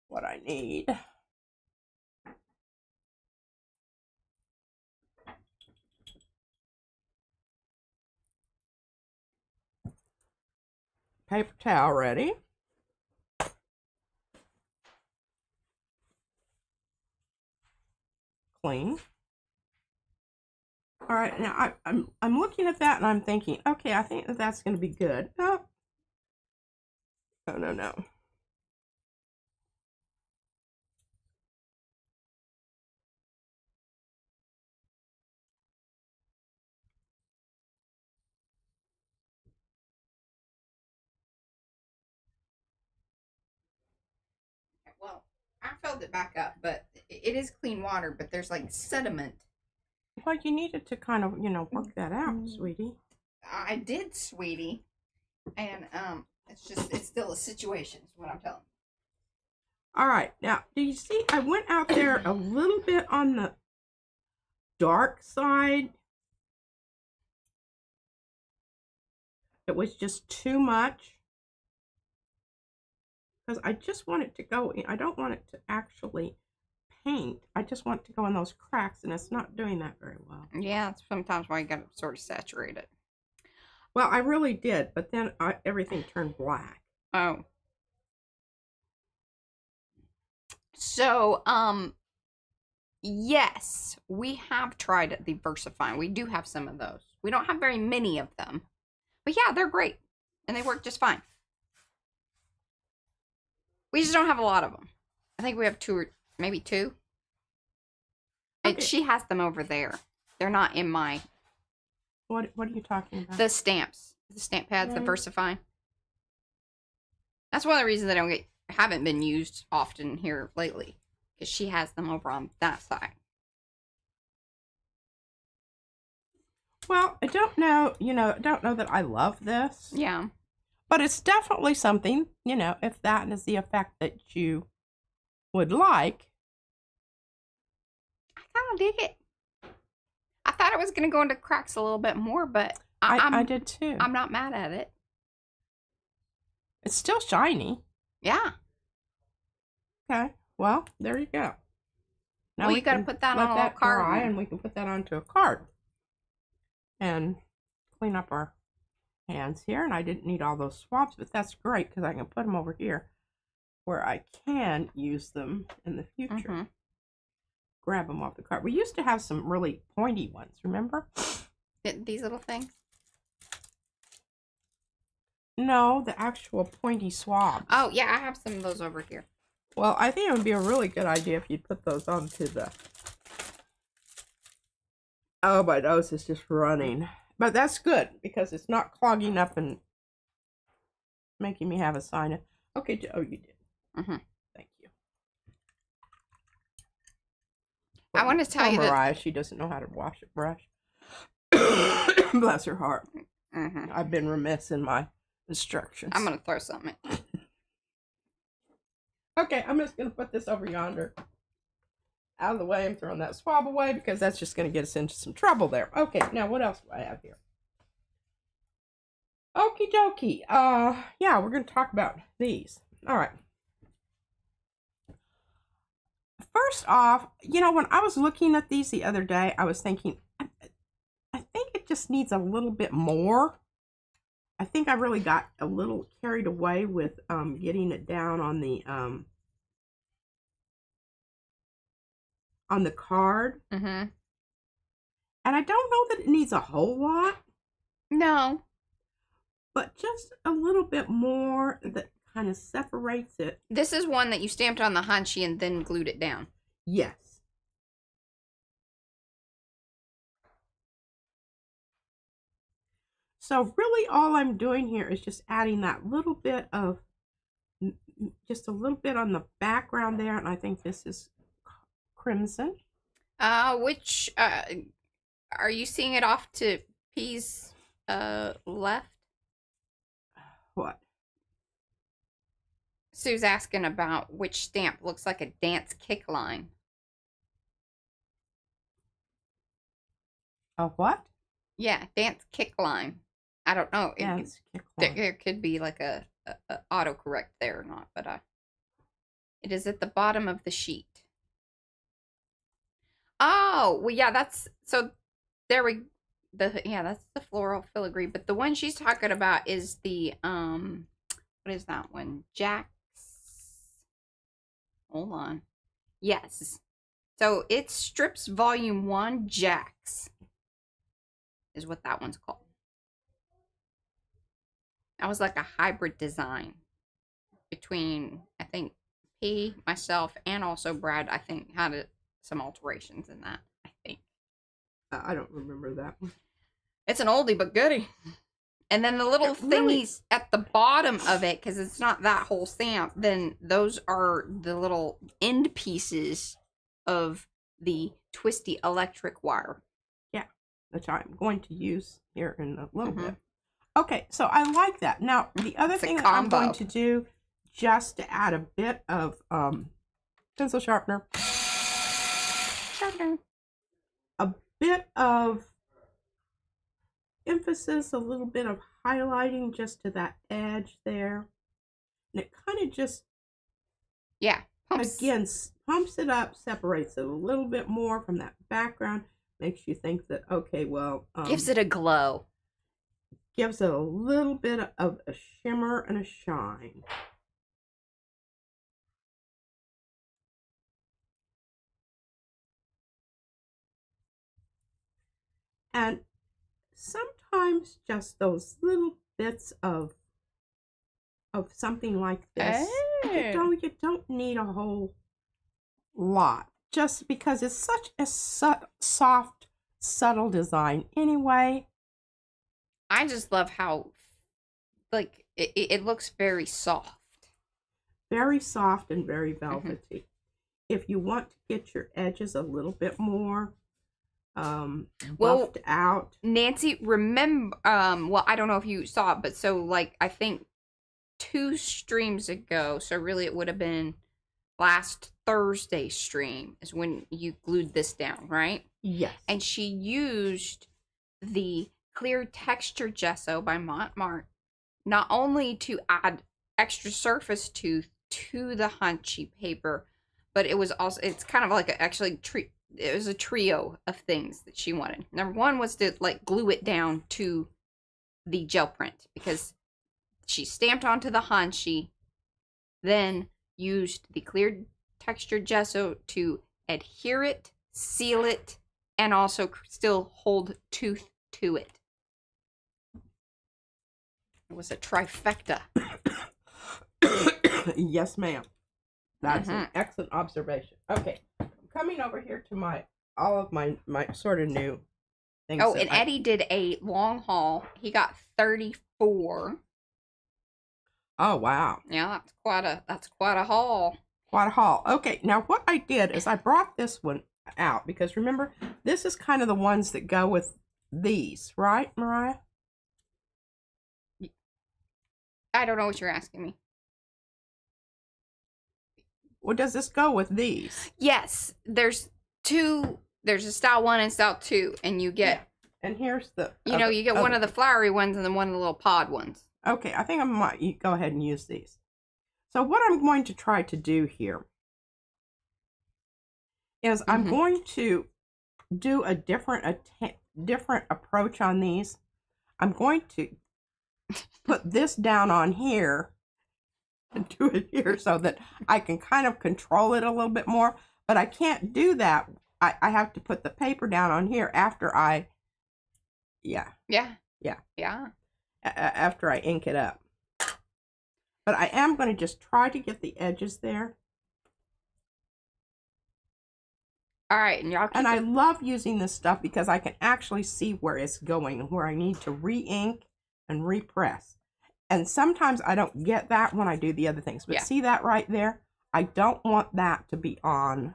what I need. Paper towel ready. Clean. All right, now I'm looking at that and I'm thinking, okay, I think that's going to be good. Oh, no. Well, I filled it back up, but it is clean water, but there's like sediment. Well, you needed to kind of, work that out, sweetie. I did, sweetie. And it's still a situation, is what I'm telling you. All right, now, do you see, I went out there a little bit on the dark side. it was just too much. Because I just want it to go in. I don't want it to actually paint. I just want it to go in those cracks, and it's not doing that very well. Yeah, that's sometimes why you gotta sort of saturate it. Well, I really did, but then everything turned black. Oh. So, yes, we have tried the VersaFine. We do have some of those. We don't have very many of them. But yeah, they're great. And they work just fine. We just don't have a lot of them. I think we have 2 or maybe 2. Okay. And she has them over there. They're not in my... What are you talking about? The stamps. The stamp pads, the VersaFine. That's one of the reasons I haven't been used often here lately. Because she has them over on that side. Well, I don't know, don't know that I love this. Yeah. But it's definitely something, if that is the effect that you would like. I kind of dig it. I thought it was going to go into cracks a little bit more, but I did too. I'm not mad at it. It's still shiny. Yeah. Okay. Well, there you go. Now we got to put that on a card. Dry, and we can put that onto a card. And clean up our hands here. And I didn't need all those swabs, but that's great because I can put them over here where I can use them in the future. Mm-hmm. Grab them off the card. We used to have some really pointy ones, remember? These little things? No, the actual pointy swabs. Oh, yeah, I have some of those over here. Well, I think it would be a really good idea if you'd put those onto the... Oh, my nose is just running. But that's good, because it's not clogging up and making me have a sinus. Okay, oh, you did. Mm-hmm. Thank you. I want to tell you Mariah, she doesn't know how to wash a brush. Bless her heart. Mm-hmm. I've been remiss in my instructions. I'm going to throw something. Okay, I'm just going to put this over yonder. Out of the way. I'm throwing that swab away because that's just going to get us into some trouble there. Okay, now what else do I have here? Okie dokie. Yeah, we're going to talk about these. All right. First off, when I was looking at these the other day, I was thinking, I think it just needs a little bit more. I think I really got a little carried away with getting it down on the card. Mm-hmm. And I don't know that it needs a whole lot. No. But just a little bit more that kind of separates it. This is one that you stamped on the hanshi and then glued it down. Yes. So really all I'm doing here is just adding that little bit of, just a little bit on the background there. And I think this is crimson. Which, are you seeing it off to P's, left? What? Sue's asking about which stamp looks like a dance kick line. A what? Yeah, dance kick line. I don't know. Dance kick line. There could be like a autocorrect there or not, but it is at the bottom of the sheet. Oh, well, yeah, that's, so there we, that's the floral filigree, but the one she's talking about is the, what is that one? Jack's, hold on. Yes. So it's Strips Volume 1 Jack's is what that one's called. That was like a hybrid design between, I think, P, myself, and also Brad, I think, had some alterations in that, I think. I don't remember that one. It's an oldie but goodie. And then the little thingies at the bottom of it, because it's not that whole stamp, then those are the little end pieces of the twisty electric wire. Yeah, which I'm going to use here in a little bit. Okay, so I like that. Now, the other thing that I'm going to do, just to add a bit of pencil sharpener, a bit of emphasis, a little bit of highlighting just to that edge there. And it kind of just, Yeah. again, pumps it up, separates it a little bit more from that background, makes you think that, okay, well, gives it a glow. Gives it a little bit of a shimmer and a shine. And sometimes just those little bits of something like this, you don't need a whole lot, just because it's such a soft, subtle design anyway. I just love how, like, it looks very soft. Very soft and very velvety. If you want to get your edges a little bit more buffed out. Nancy, remember, well, I don't know if you saw it, but so, like, I think 2 streams ago, so really it would have been last Thursday stream is when you glued this down, right? Yes. And she used the clear texture gesso by Montmartre not only to add extra surface to the hunchy paper, but it was also, it's kind of like it was a trio of things that she wanted. Number one was to like glue it down to the gel print, because she stamped onto the hunchy, then used the clear texture gesso to adhere it, seal it, and also still hold tooth to it. It was a trifecta. Yes, ma'am. That's an excellent observation. Okay, I'm coming over here to all of my sort of new things. Oh, and Eddie did a long haul. He got 34. Oh, wow. Yeah, that's quite a haul. Quite a haul. Okay, now what I did is I brought this one out because remember, this is kind of the ones that go with these, right, Mariah? I don't know what you're asking me. Well, does this go with these? Yes, there's a style 1 and style 2, and you get, and here's the, you get one of the flowery ones and then one of the little pod ones. Okay, I think I might go ahead and use these. So what I'm going to try to do here is I'm going to do a different approach on these. I'm going to put this down on here and do it here so that I can kind of control it a little bit more, but I can't do that. I have to put the paper down on here after after I ink it up. But I am going to just try to get the edges there. All right, and I love using this stuff because I can actually see where it's going and where I need to re-ink and repress. And sometimes I don't get that when I do the other things. But see that right there? I don't want that to be on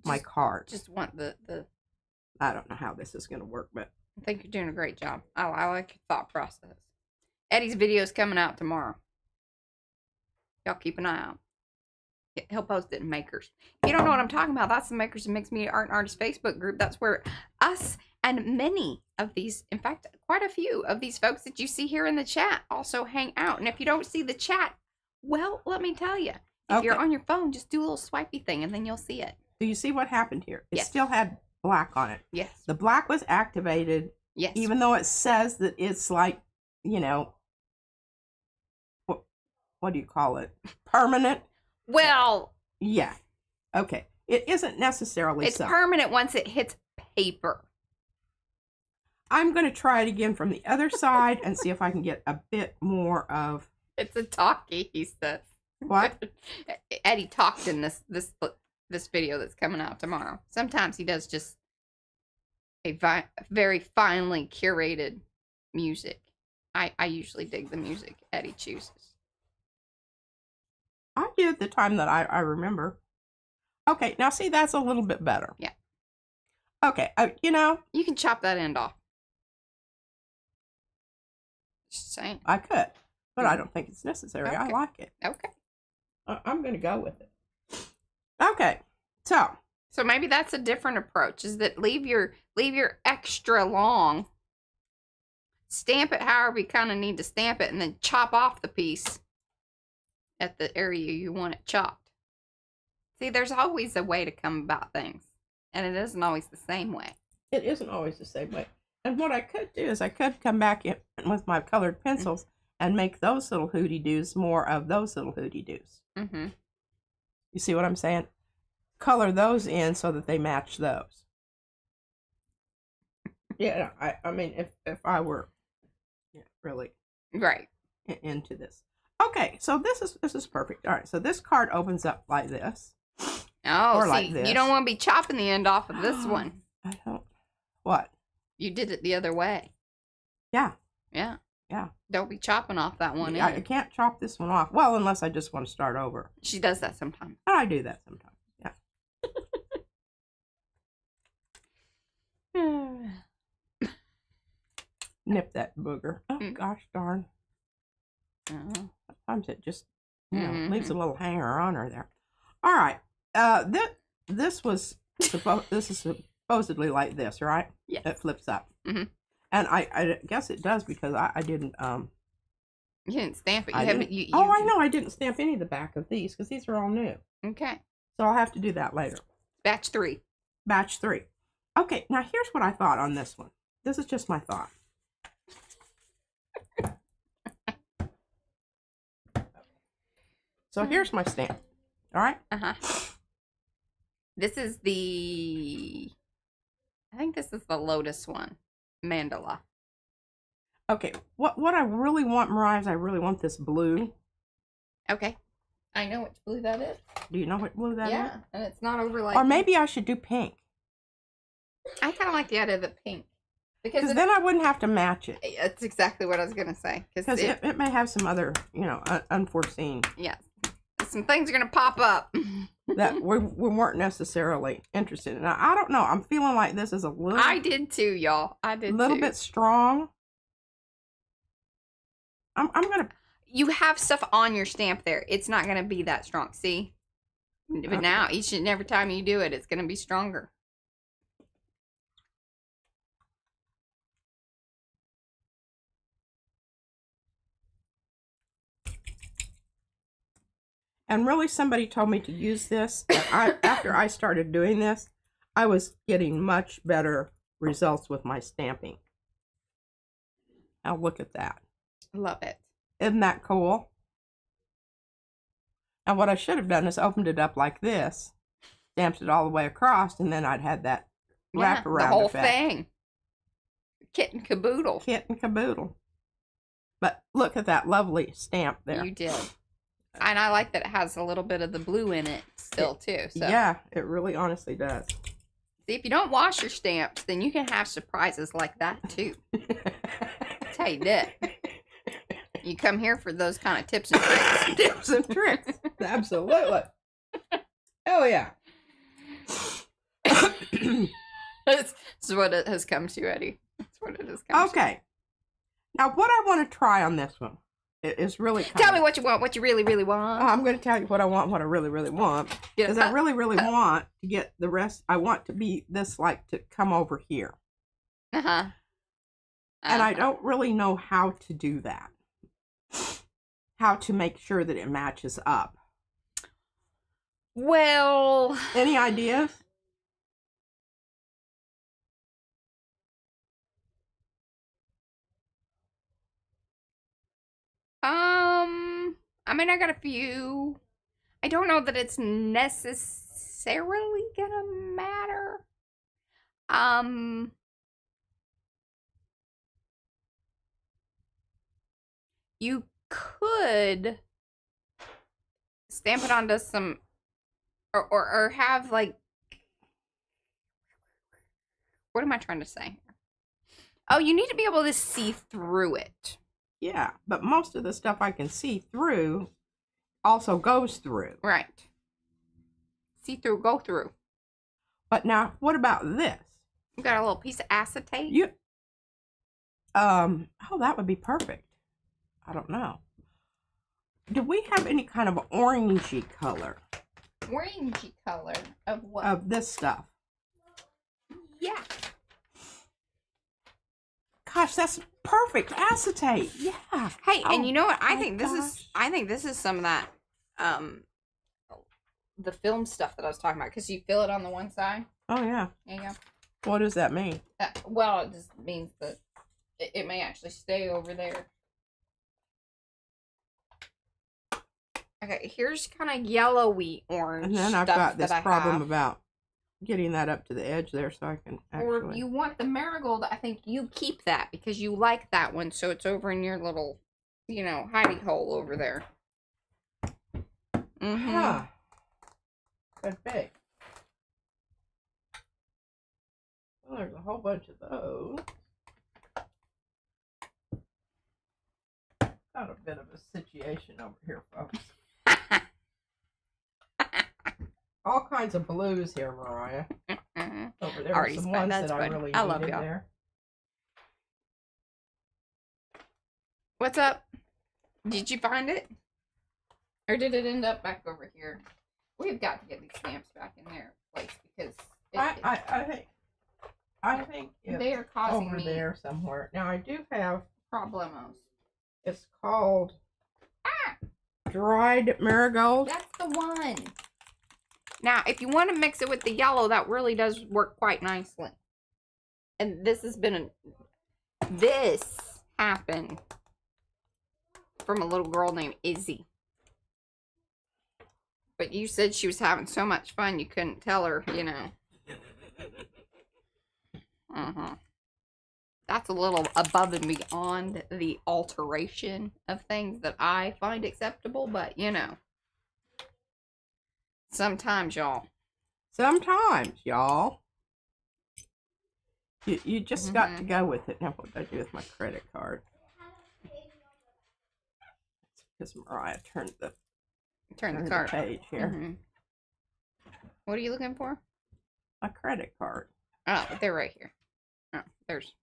my card. Just want the I don't know how this is going to work, but I think you're doing a great job. I like your thought process. Eddie's video is coming out tomorrow. Y'all keep an eye out. He'll post it in Makers. If you don't know what I'm talking about, that's the Makers and Mix Media Art and Artists Facebook group. That's where us and many of these, in fact, quite a few of these folks that you see here in the chat also hang out. And if you don't see the chat, well, let me tell you. If you're on your phone, just do a little swipey thing and then you'll see it. Do you see what happened here? It still had black on it. Yes. The black was activated. Yes. Even though it says that it's like, what do you call it? Permanent? Well. Yeah. Okay. It isn't necessarily It's permanent once it hits paper. I'm going to try it again from the other side and see if I can get a bit more of... It's a talkie, he says. What? Eddie talked in this video that's coming out tomorrow. Sometimes he does just a very finely curated music. I usually dig the music Eddie chooses. I do at the time that I remember. Okay, now see, that's a little bit better. Yeah. Okay, you can chop that end off. Just saying. I could, but I don't think it's necessary. Okay. I like it. Okay. I'm going to go with it. Okay, so maybe that's a different approach, is that leave your extra long stamp it however you kind of need to stamp it, and then chop off the piece at the area you want it chopped. See, there's always a way to come about things, and it isn't always the same way. It isn't always the same way. And what I could do is I could come back in with my colored pencils and make those little hootie-doos more of those little hootie-doos. Mm-hmm. You see what I'm saying? Color those in so that they match those. Yeah, I mean, if I were really right into this. Okay, so this is perfect. All right, so this card opens up like this. Oh, or see, like this. You don't want to be chopping the end off of this one. I don't. What? You did it the other way. Yeah. Yeah. Yeah. Don't be chopping off that one. I can't chop this one off. Well, unless I just want to start over. She does that sometimes. I do that sometimes. Yeah. Nip that booger. Oh, gosh darn. Sometimes it just, leaves a little hanger on her there. All right. This is supposedly like this, right? Yes. It flips up. Mm-hmm. And I guess it does because I didn't. You didn't stamp it. I know. I didn't stamp any of the back of these because these are all new. Okay. So I'll have to do that later. Batch 3. Batch 3. Okay. Now here's what I thought on this one. This is just my thought. So here's my stamp. All right. This is I think this is the Lotus one. Mandala. Okay. What I really want, Mariah, is I really want this blue. Okay. I know which blue that is. Do you know what blue that is? Yeah, and it's not over like. Or maybe I should do pink. I kind of like the idea of the pink. Because then I wouldn't have to match it. That's exactly what I was going to say. Because it may have some other, unforeseen. Yes. Some things are going to pop up. that we weren't necessarily interested in. Now, I don't know. I'm feeling like this is a little. I did too, y'all. I did a little bit strong. I'm going to. You have stuff on your stamp there. It's not going to be that strong. See? But now, each and every time you do it, it's going to be stronger. And really, somebody told me to use this. After I started doing this, I was getting much better results with my stamping. Now look at that. Love it. Isn't that cool? And what I should have done is opened it up like this, stamped it all the way across, and then I'd had that wrap around the whole effect. thing. Kit and caboodle. Kit and caboodle. But look at that lovely stamp there. You did. And I like that it has a little bit of the blue in it still, too. So. Yeah, it really honestly does. See, if you don't wash your stamps, then you can have surprises like that, too. Tell you that. You come here for those kind of tips and tricks. Tips and tricks. Absolutely. Oh, yeah. This is what it has come to, Eddie. That's what it has come to. Okay. Now, what I want to try on this one is really Tell me what you want, what you really, really want. I'm going to tell you what I want, what I really, really want. Because I really, really want to get the rest. I want to be this, like, to come over here. And I don't really know how to do that. How to make sure that it matches up. Well. Any ideas? I mean, I got a few. I don't know that it's necessarily gonna matter. You could stamp it onto some, or have like, what am I trying to say? Oh, you need to be able to see through it. Yeah, but most of the stuff I can see through also goes through. Right. See through, go through. But now, what about this? You got a little piece of acetate? Oh, that would be perfect. I don't know. Do we have any kind of orangey color? Orangey color of what? Of this stuff. Yeah. Gosh, that's perfect. Acetate. Yeah. Hey, and Oh, you know what? I my think this is some of that the film stuff that I was talking about, because you fill it on the one side. Oh, yeah. There you go. What does that mean? Well, it just means that it may actually stay over there. Okay, here's kind of yellowy orange. And then I've stuff got this that I problem have. about getting that up to the edge there so I can actually... Or if you want the marigold, I think you keep that because you like that one, so it's over in your little, you know, hidey hole over there. Mm-hmm. Huh. Could be. Well, there's a whole bunch of those. Got a bit of a situation over here, folks. All kinds of blues here, Mariah. Over there are some ones that I really needed there. What's up? Did you find it? Or did it end up back over here? We've got to get these stamps back in their place because I think they are causing over me there somewhere. Now I do have problemos. It's called dried marigold. That's the one. Now, if you want to mix it with the yellow, that really does work quite nicely. And this has been this happened from a little girl named Izzy. But you said she was having so much fun you couldn't tell her, you know. That's a little above and beyond the alteration of things that I find acceptable, but you know. Sometimes, y'all. You just got to go with it. Now, what did I do with my credit card? It's because Mariah turned the page here. What are you looking for? My credit card. Oh, they're right here. Oh, there's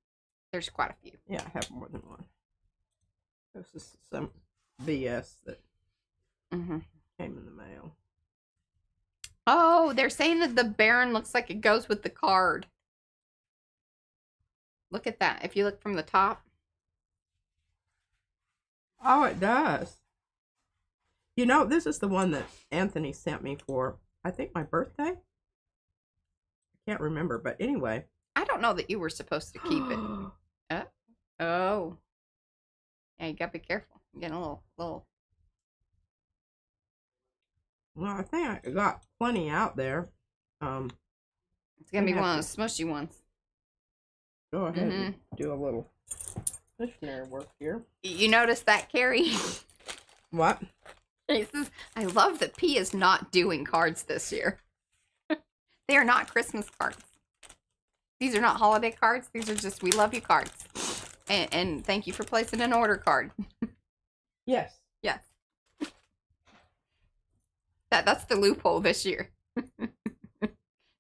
quite a few. Yeah, I have more than one. This is some BS that came in the mail. Oh, they're saying that the Baron looks like it goes with the card. Look at that. If you look from the top. Oh, it does. You know, this is the one that Anthony sent me for, I think, my birthday. I can't remember, but anyway. I don't know that you were supposed to keep it. Oh. Yeah, you gotta be careful. I'm getting a little. Well, I think I got plenty out there. It's gonna be one of those smushy ones. Go ahead and do a little missionary work here. You notice that, Carrie? What? He says, I love that P is not doing cards this year. They are not Christmas cards. These are not holiday cards. These are just we love you cards. And thank you for placing an order card. Yes. Yes. That's the loophole this year.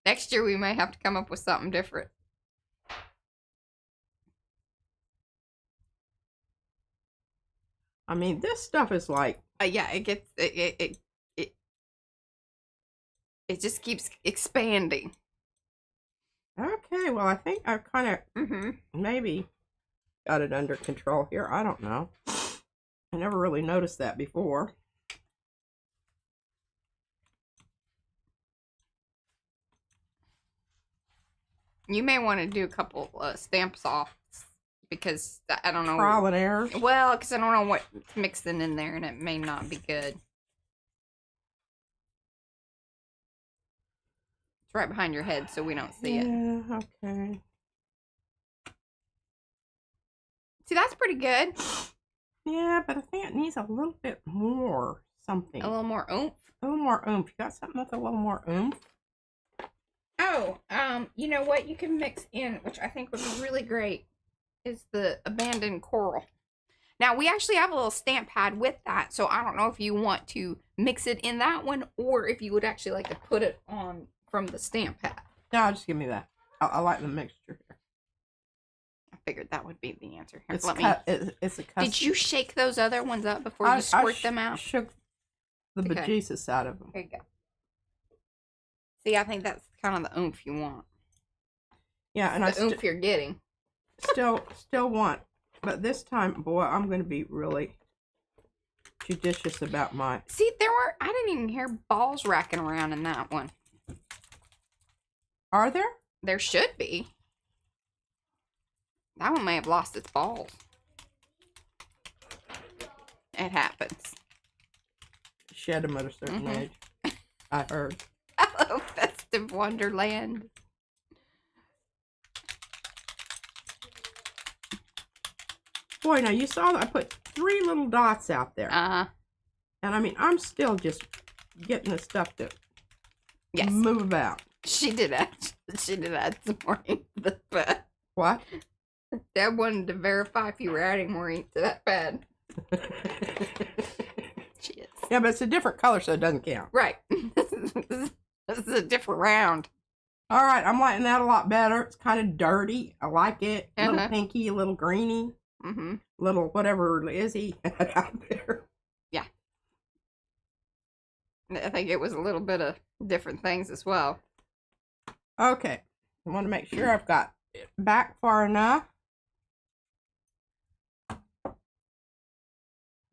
Next year we might have to come up with something different. I mean, this stuff is like... yeah, it gets... It just keeps expanding. Okay, well, I think I've kind of maybe got it under control here. I don't know. I never really noticed that before. You may want to do a couple stamps off because I don't know. Trial and error. Well, because I don't know what's mixing in there and it may not be good. It's right behind your head so we don't see it. Yeah, okay. See, that's pretty good. Yeah, but I think it needs a little bit more something. A little more oomph? A little more oomph. You got something that's a little more oomph? Oh, you know what you can mix in, which I think would be really great, is the abandoned coral. Now, we actually have a little stamp pad with that, so I don't know if you want to mix it in that one, or if you would actually like to put it on from the stamp pad. No, just give me that. I like the mixture here. I figured that would be the answer. Here, It's a custom. Did you shake those other ones up before you squirt them out? I shook the bejesus out of them. Here you go. See, I think that's kind of the oomph you want. Yeah, and the oomph you're getting. still want, but this time, boy, I'm going to be really judicious about my. See, I didn't even hear balls racking around in that one. Are there? There should be. That one may have lost its balls. It happens. Shed them at a certain age. I heard. Hello, festive wonderland. Boy, now you saw that I put 3 little dots out there. Uh-huh. And I mean, I'm still just getting the stuff to Yes. move about. She did add some more ink to the pad. What? Dad wanted to verify if you were adding more ink to that pad. She is. Yeah, but it's a different color, so it doesn't count. Right. This is a different round. All right, I'm liking that a lot better. It's kind of dirty. I like it. A little pinky, a little greeny. Mm-hmm. Little whatever Lizzie had out there. Yeah. I think it was a little bit of different things as well. Okay. I want to make sure I've got it back far enough.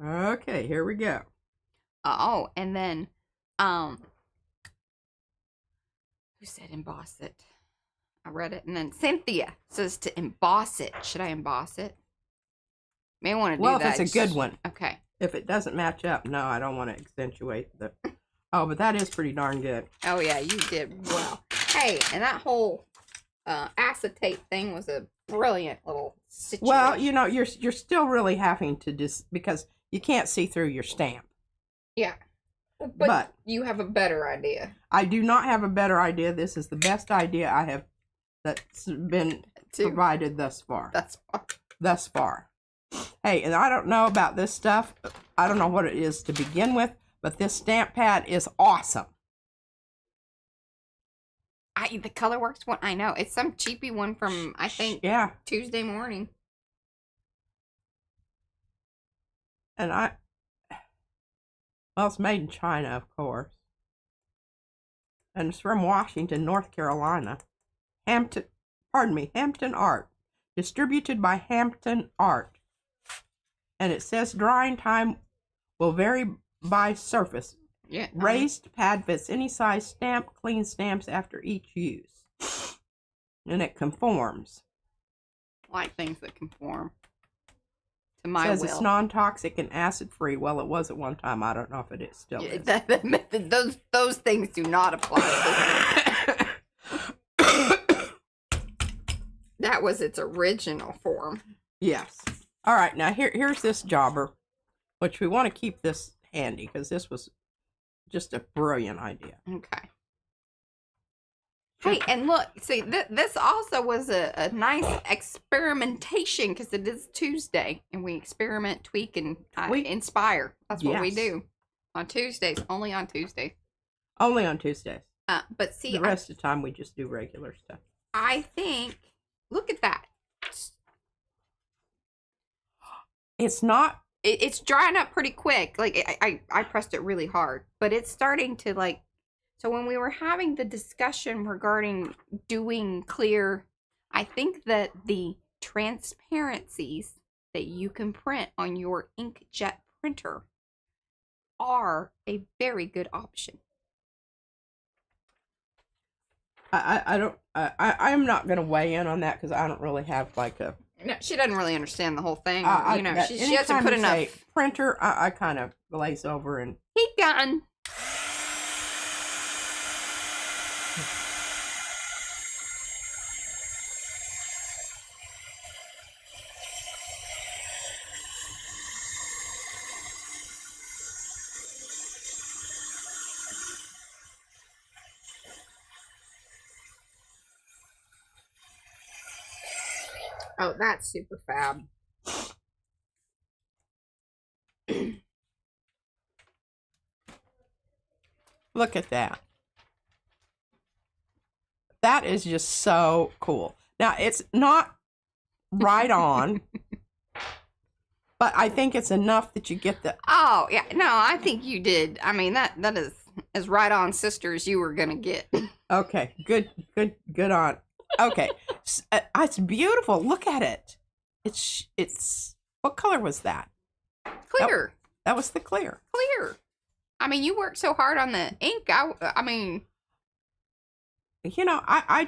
Okay, here we go. Oh, and then, who said emboss it? I read it, and then Cynthia says to emboss it. Should I emboss it? May want to do that. Well, if it's a good one. Okay. If it doesn't match up, no, I don't want to accentuate the. Oh, but that is pretty darn good. Oh yeah, you did well. Hey, and that whole acetate thing was a brilliant little situation. Well, you know, you're still really having to because you can't see through your stamp. Yeah. But you have a better idea. I do not have a better idea. This is the best idea I have that's been provided thus far. Thus far. Hey, and I don't know about this stuff. I don't know what it is to begin with, but this stamp pad is awesome. The ColorWorks one, I know. It's some cheapy one from, I think, Tuesday morning. And well, it's made in China, of course. And it's from Washington, North Carolina. Hampton Art. Distributed by Hampton Art. And it says drying time will vary by surface. Yeah. Raised pad fits any size stamp, clean stamps after each use. And it conforms. I like things that conform to my will. It says will. it's non-toxic and acid-free. Well, it was at one time. I don't know if it is still. Is. Those things do not apply. That was its original form. Yes. All right. Now here's this jobber, which we want to keep this handy because this was just a brilliant idea. Okay. Hey, and look, see, this also was a nice experimentation because it is Tuesday, and we experiment, tweak, and inspire. That's what we do on Tuesdays, only on Tuesdays. Only on Tuesdays. But see, the rest of the time we just do regular stuff. I think, look at that. It's not. It's drying up pretty quick. Like, I pressed it really hard, but it's starting to, like, so when we were having the discussion regarding doing clear, I think that the transparencies that you can print on your inkjet printer are a very good option. I'm not going to weigh in on that because I don't really have like a. No, she doesn't really understand the whole thing. She hasn't put enough. Printer, I kind of glaze over and. Heat gun. Oh, that's super fab. Look at that. That is just so cool. Now, it's not right on, but I think it's enough that you get the... Oh, yeah. No, I think you did. I mean, that is as right on sister as you were going to get. Okay, good on. Okay. It's beautiful. Look at it. It's what color was that? Clear. That was the clear. Clear. I mean, you worked so hard on the ink. I mean, You know, I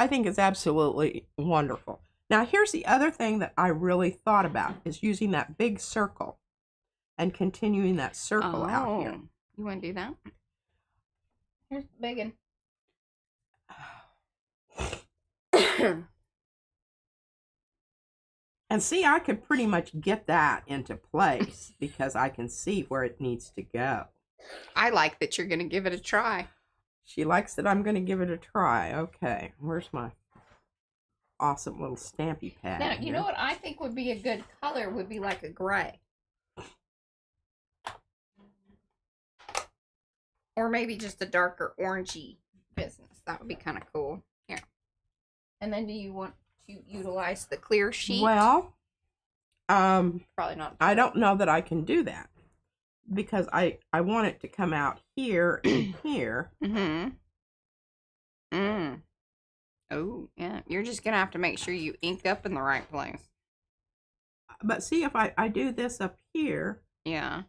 think it's absolutely wonderful. Now, here's the other thing that I really thought about is using that big circle and continuing that circle out here. You want to do that? Here's the big one. And see, I could pretty much get that into place because I can see where it needs to go. I like that you're going to give it a try. She likes that I'm going to give it a try. Okay, where's my awesome little stampy pad? Now, you know what I think would be a good color would be like a gray. Or maybe just a darker orangey business. That would be kind of cool. Here. And then do you want to utilize the clear sheet? Well, probably not. I don't know that I can do that because I want it to come out here and here. Oh, yeah. You're just going to have to make sure you ink up in the right place. But see, if I do this up here. Yeah.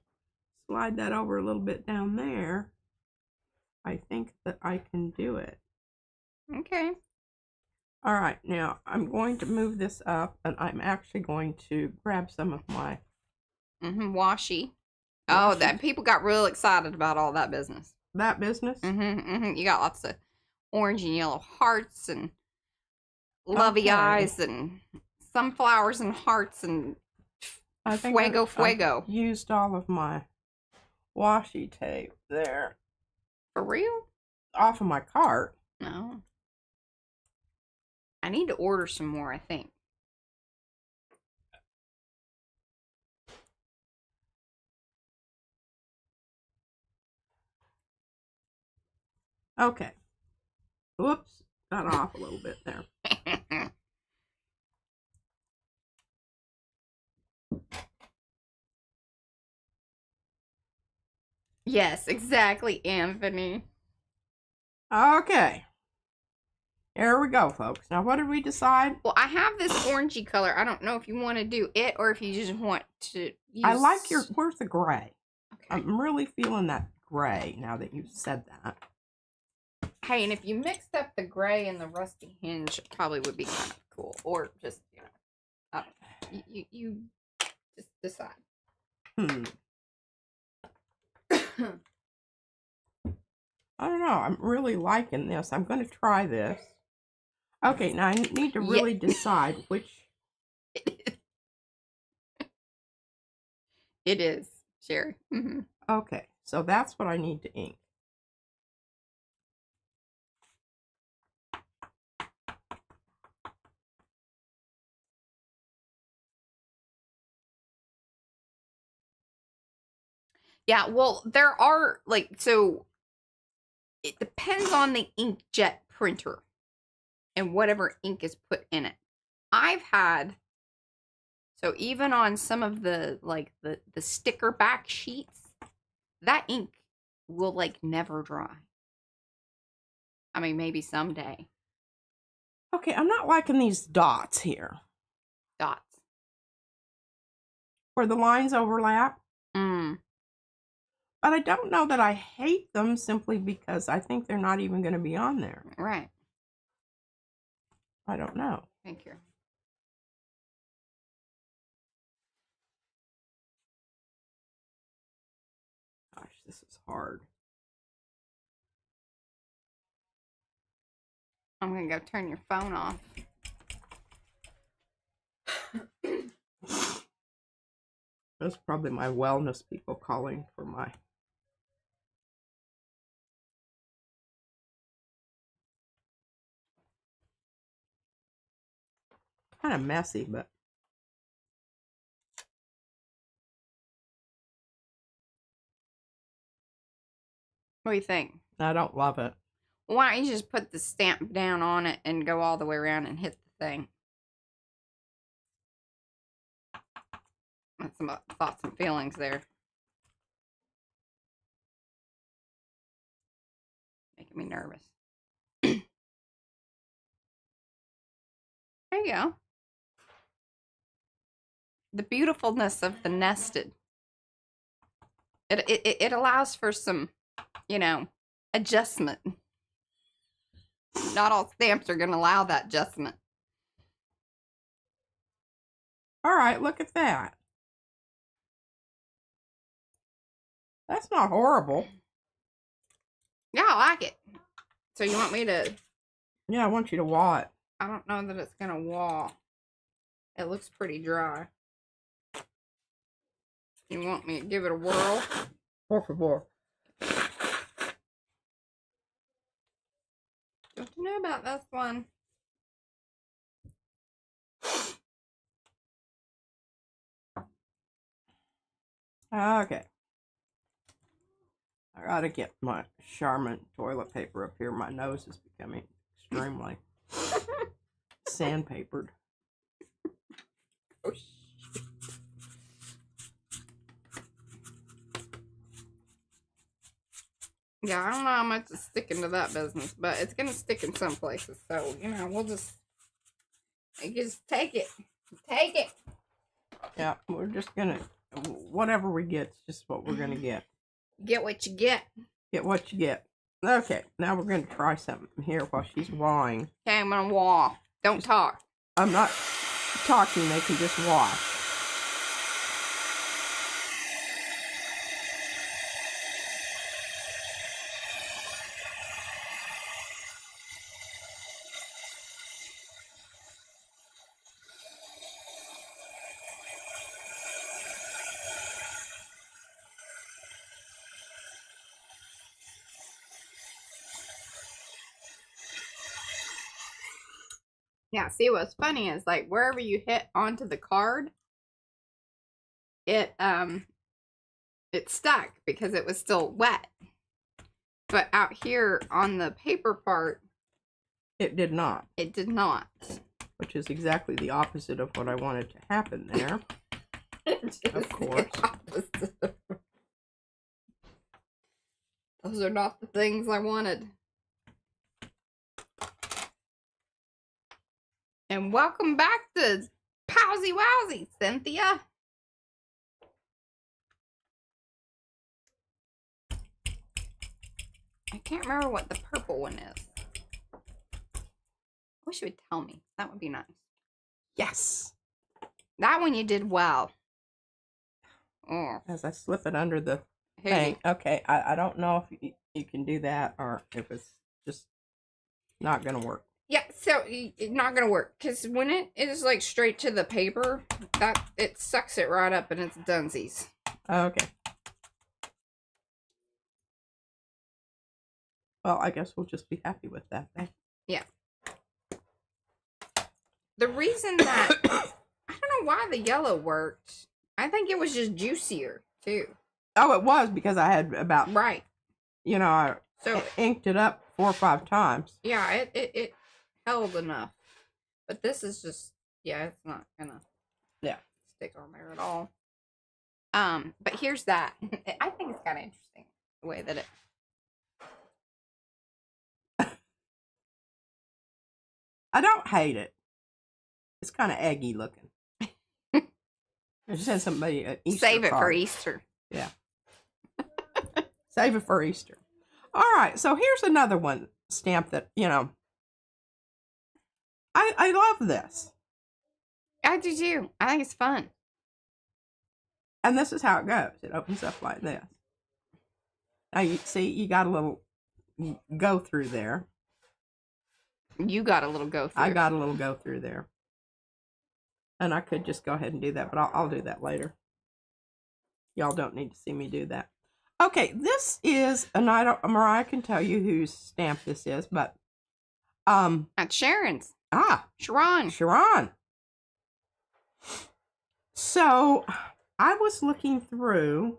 Slide that over a little bit down there. I think that I can do it. Okay. All right, now I'm going to move this up, and I'm actually going to grab some of my washi. Oh, that people got real excited about all that business. That business? You got lots of orange and yellow hearts and lovey eyes and sunflowers and hearts and fuego. I used all of my washi tape there. For real? Off of my cart. No. I need to order some more, I think. Okay. Whoops. Got off a little bit there. Yes, exactly, Anthony. Okay. Here we go, folks. Now, what did we decide? Well, I have this orangey color. I don't know if you want to do it or if you just want to use... I like where's the gray? Okay. I'm really feeling that gray now that you've said that. Hey, and if you mixed up the gray and the rusty hinge, it probably would be kind of cool. Or just, you just decide. I don't know. I'm really liking this. I'm going to try this. Okay, now I need to really decide which. It is, Sherry. Okay, so that's what I need to ink. Yeah, well, there are, so it depends on the inkjet printer and whatever ink is put in it. I've had, so even on some of the, the sticker back sheets, that ink will, never dry. I mean, maybe someday. Okay, I'm not liking these dots here. Dots. Where the lines overlap. But I don't know that I hate them simply because I think they're not even going to be on there. Right. I don't know. Thank you. Gosh, this is hard. I'm going to go turn your phone off. That's probably my wellness people calling for my... Kind of messy, but... What do you think? I don't love it. Why don't you just put the stamp down on it and go all the way around and hit the thing? That's some thoughts and feelings there. Making me nervous. There you go. The beautifulness of the nested. It allows for some, you know, adjustment. Not all stamps are going to allow that adjustment. All right, look at that. That's not horrible. Yeah, I like it. So you want me to... Yeah, I want you to waw it. I don't know that it's going to waw. It looks pretty dry. You want me to give it a whirl? Por favor. Don't you know about this one? Okay. I gotta get my Charmin toilet paper up here. My nose is becoming extremely sandpapered. Oh, shit. Yeah, I don't know how much is sticking to that business, but it's going to stick in some places. So, you know, we'll just take it. Take it. Yeah, we're just gonna, whatever we get, it's just what we're gonna get. Get what you get. Get what you get. Okay, now we're gonna try something here while she's wawing. Okay, I'm going to waw. Don't talk. I'm not talking, they can just wash. Yeah, see what's funny is like wherever you hit onto the card, it stuck because it was still wet. But out here on the paper part, It did not. it did not. Which is exactly the opposite of what I wanted to happen there. Of course. Those are not the things I wanted. And welcome back to Powsy Wowsy, Cynthia. I can't remember what the purple one is. I wish you would tell me. That would be nice. Yes! That one you did well. Oh, As I slip it under the here you thing. Okay, I don't know if you can do that or if it's just not going to work. Yeah, so it's not gonna work because when it is like straight to the paper, that it sucks it right up and it's dunsies. Okay. Well, I guess we'll just be happy with that then. Yeah. The reason that I don't know why the yellow worked. I think it was just juicier too. Oh, it was because I had about, Right. you know, I So inked it up 4 or 5 times. yeah, it held enough. But this is just it's not gonna stick on there at all. But here's that. I think it's kind of interesting the way that it. I don't hate it. It's kind of eggy looking. I just had somebody at Easter Save it for card. Easter. Yeah. Save it for Easter. All right, so here's another one stamp that, you know, I love this. I do too. I think it's fun. And this is how it goes. It opens up like this. Now, you see, you got a little go through there. You got a little go through. I got a little go through there. And I could just go ahead and do that, but I'll do that later. Y'all don't need to see me do that. Okay, this is, and Mariah can tell you whose stamp this is, but That's Sharon's. Sharon. So I was looking through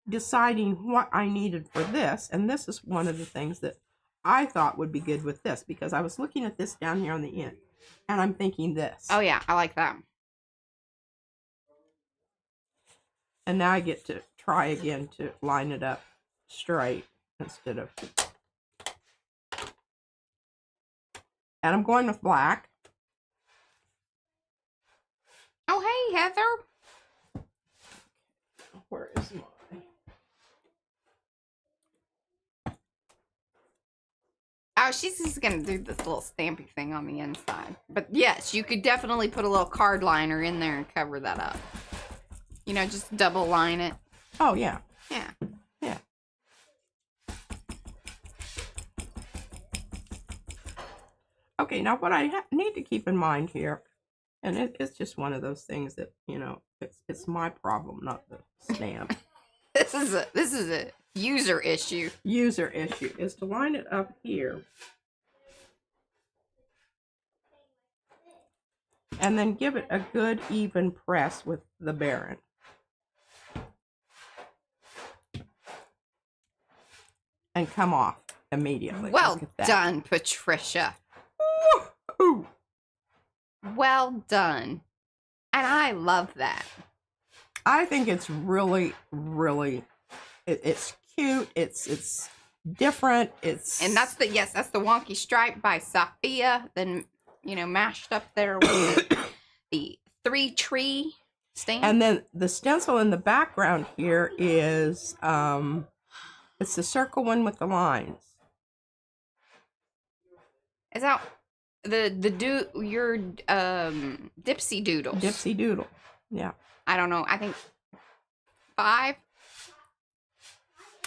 deciding what I needed for this, and this is one of the things that I thought would be good with this, because I was looking at this down here on the end, and I'm thinking this. Oh yeah, I like that. And now I get to try again to line it up straight instead of... And I'm going with black. Oh, hey, Heather. Where is mine? Oh, she's just going to do this little stampy thing on the inside. But yes, you could definitely put a little card liner in there and cover that up. You know, just double line it. Oh, yeah. Yeah. Yeah. Okay, now what I need to keep in mind here, and it's just one of those things that, you know, it's my problem, not the stamp. This is a user issue. User issue is to line it up here. And then give it a good even press with the Baron. And come off immediately. Well done, Patricia. Ooh. Well done. And I love that. I think it's really, really, it's cute. It's different. And that's the wonky stripe by Sophia. Then, you know, mashed up there with the 3-tree stamp. And then the stencil in the background here is, it's the circle one with the lines. Is that your Dipsy Doodles? Dipsy Doodle. Yeah. I don't know. I think 5.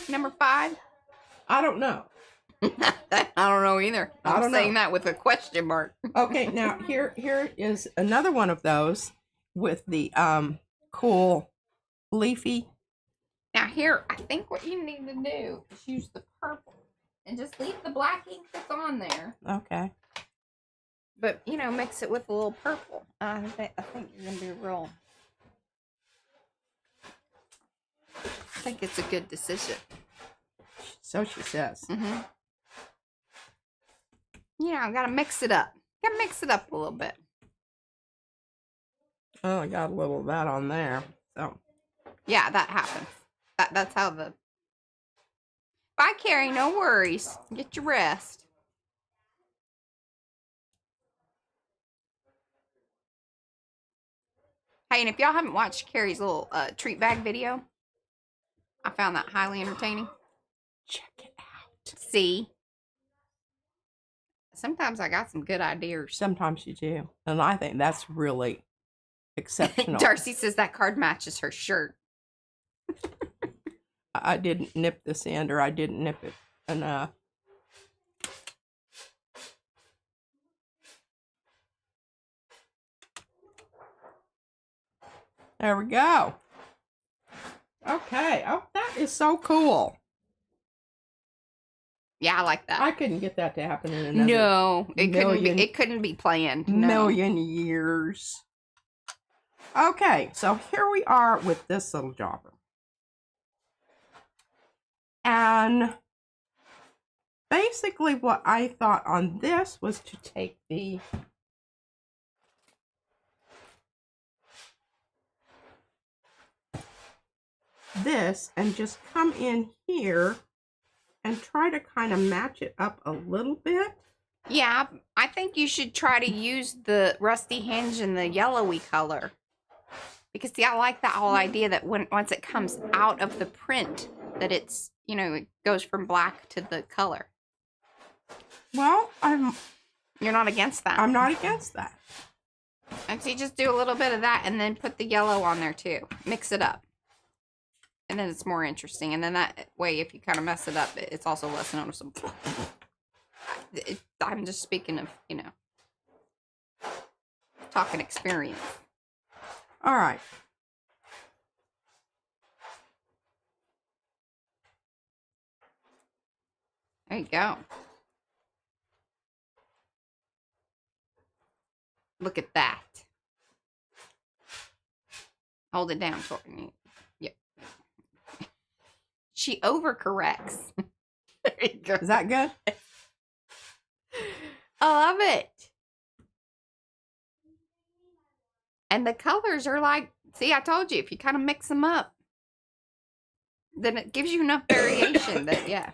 Number 5. I don't know. I don't know either. I'm saying that with a question mark. Okay, now here is another one of those with the cool leafy. Now here, I think what you need to do is use the purple and just leave the black ink that's on there. Okay. But, you know, mix it with a little purple. I think you're going to be real. I think it's a good decision. So she says. Mm-hmm. You know, got to mix it up. Got to mix it up a little bit. Oh, I got a little of that on there. So. Yeah, that happens. That's how the... Bye, Carrie. No worries. Get your rest. Hey, and if y'all haven't watched Carrie's little treat bag video, I found that highly entertaining. Check it out. See? Sometimes I got some good ideas. Sometimes you do. And I think that's really exceptional. Darcy says that card matches her shirt. I didn't nip this end, or I didn't nip it enough. There we go. Okay. Oh, that is so cool. Yeah, I like that. I couldn't get that to happen in another No, it couldn't be planned. No. Million years. Okay, so here we are with this little jobber. And basically what I thought on this was to take this and just come in here and try to kind of match it up a little bit. Yeah, I think you should try to use the rusty hinge in the yellowy color. Because, see, I like that whole idea that once it comes out of the print, that it's, you know, it goes from black to the color. Well, You're not against that. I'm not against that. And so you just do a little bit of that and then put the yellow on there too. Mix it up. And then it's more interesting. And then that way, if you kind of mess it up, it's also less noticeable. I'm just speaking of, you know, talking experience. All right. There you go. Look at that. Hold it down, Courtney. Yep. She overcorrects. There you go. Is that good? I love it. And the colors are like, see, I told you, if you kind of mix them up, then it gives you enough variation that, yeah.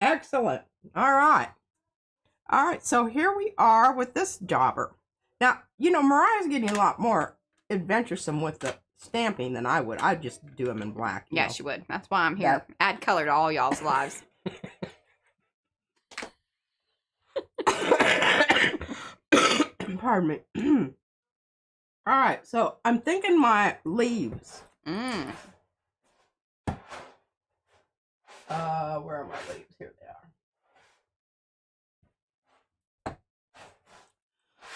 Excellent. All right. All right, so here we are with this jobber. Now, you know, Mariah's getting a lot more adventuresome with the stamping than I would. I'd just do them in black. Yeah, she would. That's why I'm here. Add color to all y'all's lives. Pardon me. All right, so I'm thinking my leaves. Where are my leaves? Here they are.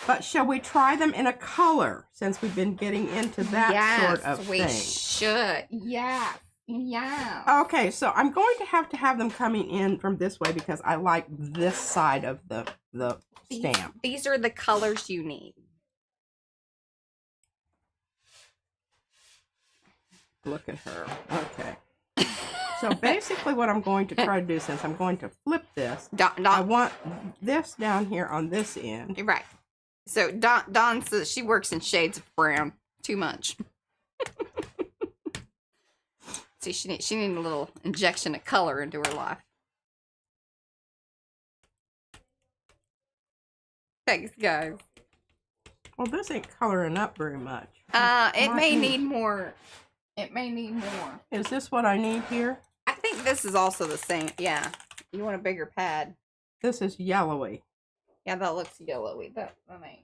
But shall we try them in a color since we've been getting into that sort of thing? Yes, we should. Yeah. Yeah. Okay, so I'm going to have them coming in from this way because I like this side of the stamp. These are the colors you need. Look at her. Okay. So basically what I'm going to try to do, since I'm going to flip this, I want this down here on this end. You're right. So Dawn says she works in shades of brown. Too much. See, she needs a little injection of color into her life. Thanks, guys. Well, this ain't coloring up very much. It may need more. It may need more. Is this what I need here? I think this is also the same. Yeah. You want a bigger pad. This is yellowy. Yeah, that looks yellowy. That ain't.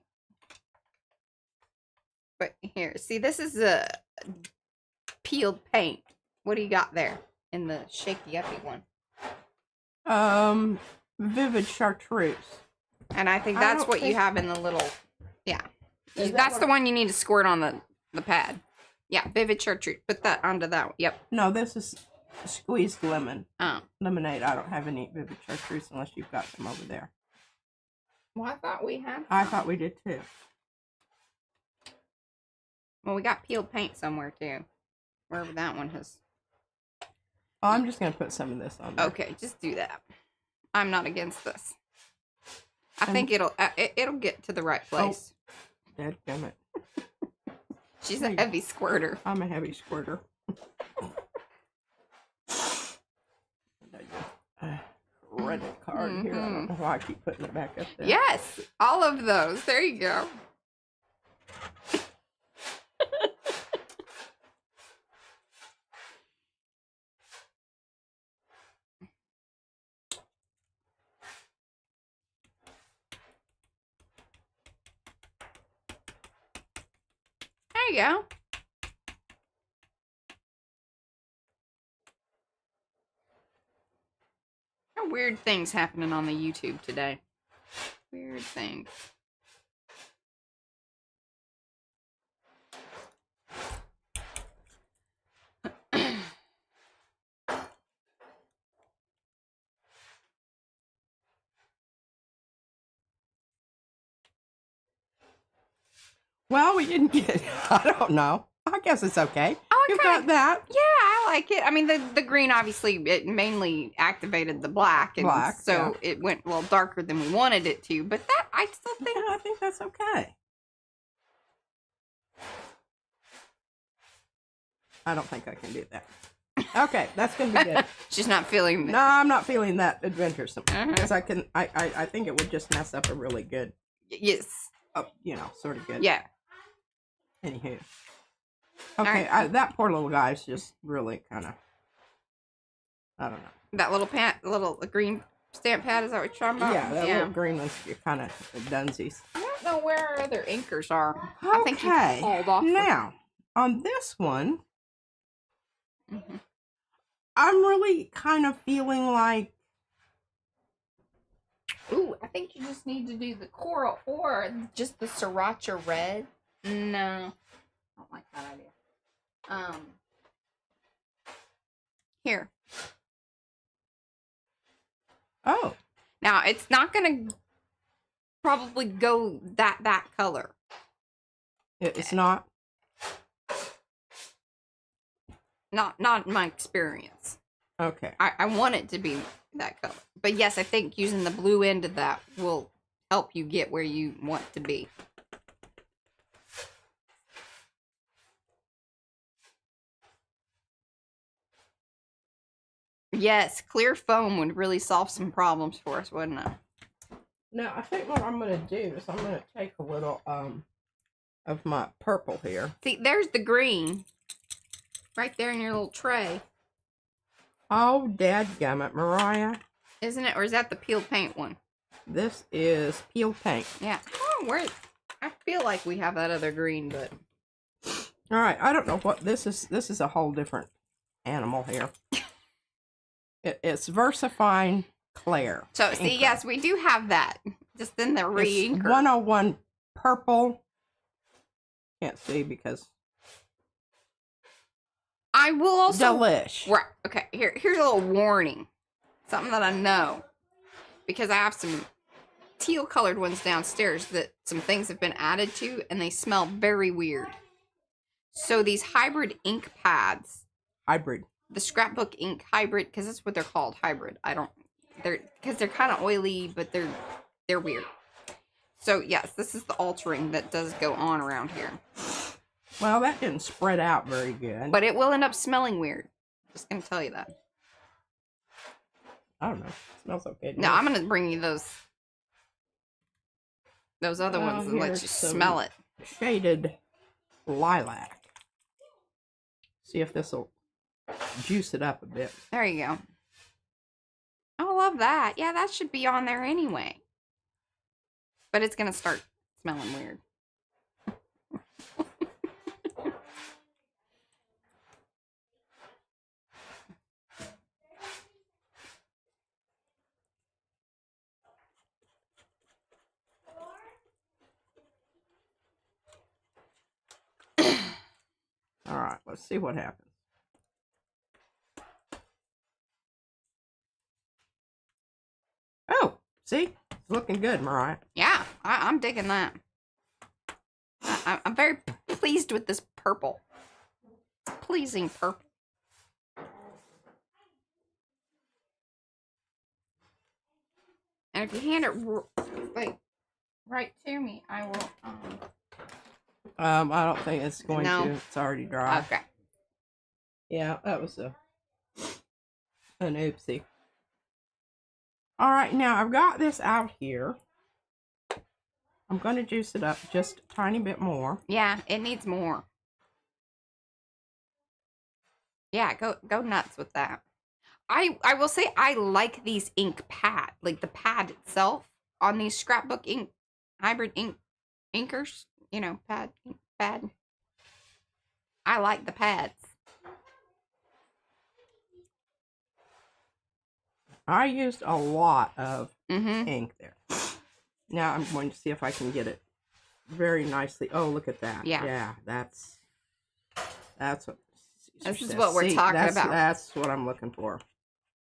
But here, see, this is a peeled paint. What do you got there in the shaky uppy one? Vivid chartreuse. And I think that's what you have in the little. Yeah, that's the one you need to squirt on the pad. Yeah, vivid chartreuse. Put that onto that one. Yep. No, this is squeezed lemon. Oh. Lemonade. I don't have any vivid chartreuse unless you've got some over there. Well, I thought we had some. I thought we did too. Well, we got peeled paint somewhere too. Wherever that one has. Oh, I'm just going to put some of this on there. Okay, just do that. I'm not against this. I think it'll get to the right place. Oh, dadgummit. She's a heavy squirter. I'm a heavy squirter. Credit card here. I don't know why I keep putting it back up there. Yes, all of those. There you go. There you go. There are weird things happening on the YouTube today. Weird things. Well, we didn't get it. I don't know. I guess it's okay. Oh, You've got that. Yeah, I like it. I mean, the green obviously it mainly activated the black, and so it went a little darker than we wanted it to. But that I still think I think that's okay. I don't think I can do that. Okay, that's gonna be good. She's not feeling. No, I'm not feeling that adventuresome because I can. I think it would just mess up a really good. Yes. You know, sort of good. Yeah. Anywho. Okay, right. That poor little guy's just really kind of. I don't know. That little green stamp pad, is that what you're talking about? Yeah, that little green one's kind of dunsies. I don't know where our other inkers are. Okay. I think you pulled off. Now, on this one, I'm really kind of feeling like. Ooh, I think you just need to do the coral or just the sriracha red. No, I don't like that idea. Here. Oh. Now, it's not going to probably go that color. It's not? Not in my experience. Okay. I want it to be that color. But yes, I think using the blue end of that will help you get where you want to be. Yes, clear foam would really solve some problems for us, wouldn't it? Now, I think what I'm going to do is I'm going to take a little of my purple here. See, there's the green. Right there in your little tray. Oh, dadgummit, Mariah. Isn't it? Or is that the peel paint one? This is peel paint. Yeah. Oh, where? I feel like we have that other green, but... All right, I don't know what this is. This is a whole different animal here. It's VersaFine Claire. So, see, yes, we do have that. Just in the re-inker. 101 purple. Can't see because... I will also... Delish. Right. Okay, here's a little warning. Something that I know. Because I have some teal-colored ones downstairs that some things have been added to, and they smell very weird. So these hybrid ink pads... Hybrid. The scrapbook ink hybrid, because that's what they're called, hybrid. Because they're kind of oily, but they're weird. So, yes, this is the altering that does go on around here. Well, that didn't spread out very good. But it will end up smelling weird. Just gonna tell you that. I don't know. It smells okay. No, I'm gonna bring you those other ones and let you smell it. Shaded lilac. See if this will juice it up a bit. There you go. I love that. Yeah, that should be on there anyway. But it's gonna start smelling weird. All right, let's see what happens. Oh, see? It's looking good, Mariah. Yeah, I'm digging that. I'm very pleased with this purple. It's pleasing purple. And if you hand it right to me, I will. I don't think it's going to. It's already dry. Okay. Yeah, that was an oopsie. All right, now I've got this out here. I'm going to juice it up just a tiny bit more. Yeah, it needs more. Yeah, go nuts with that. I will say I like these ink pad, like the pad itself on these scrapbook ink hybrid inkers. You know, pad. I like the pads. I used a lot of Mm-hmm. ink there. Now I'm going to see if I can get it very nicely. Oh, look at that. Yeah. Yeah, that's what. This is what we're talking about. That's what I'm looking for.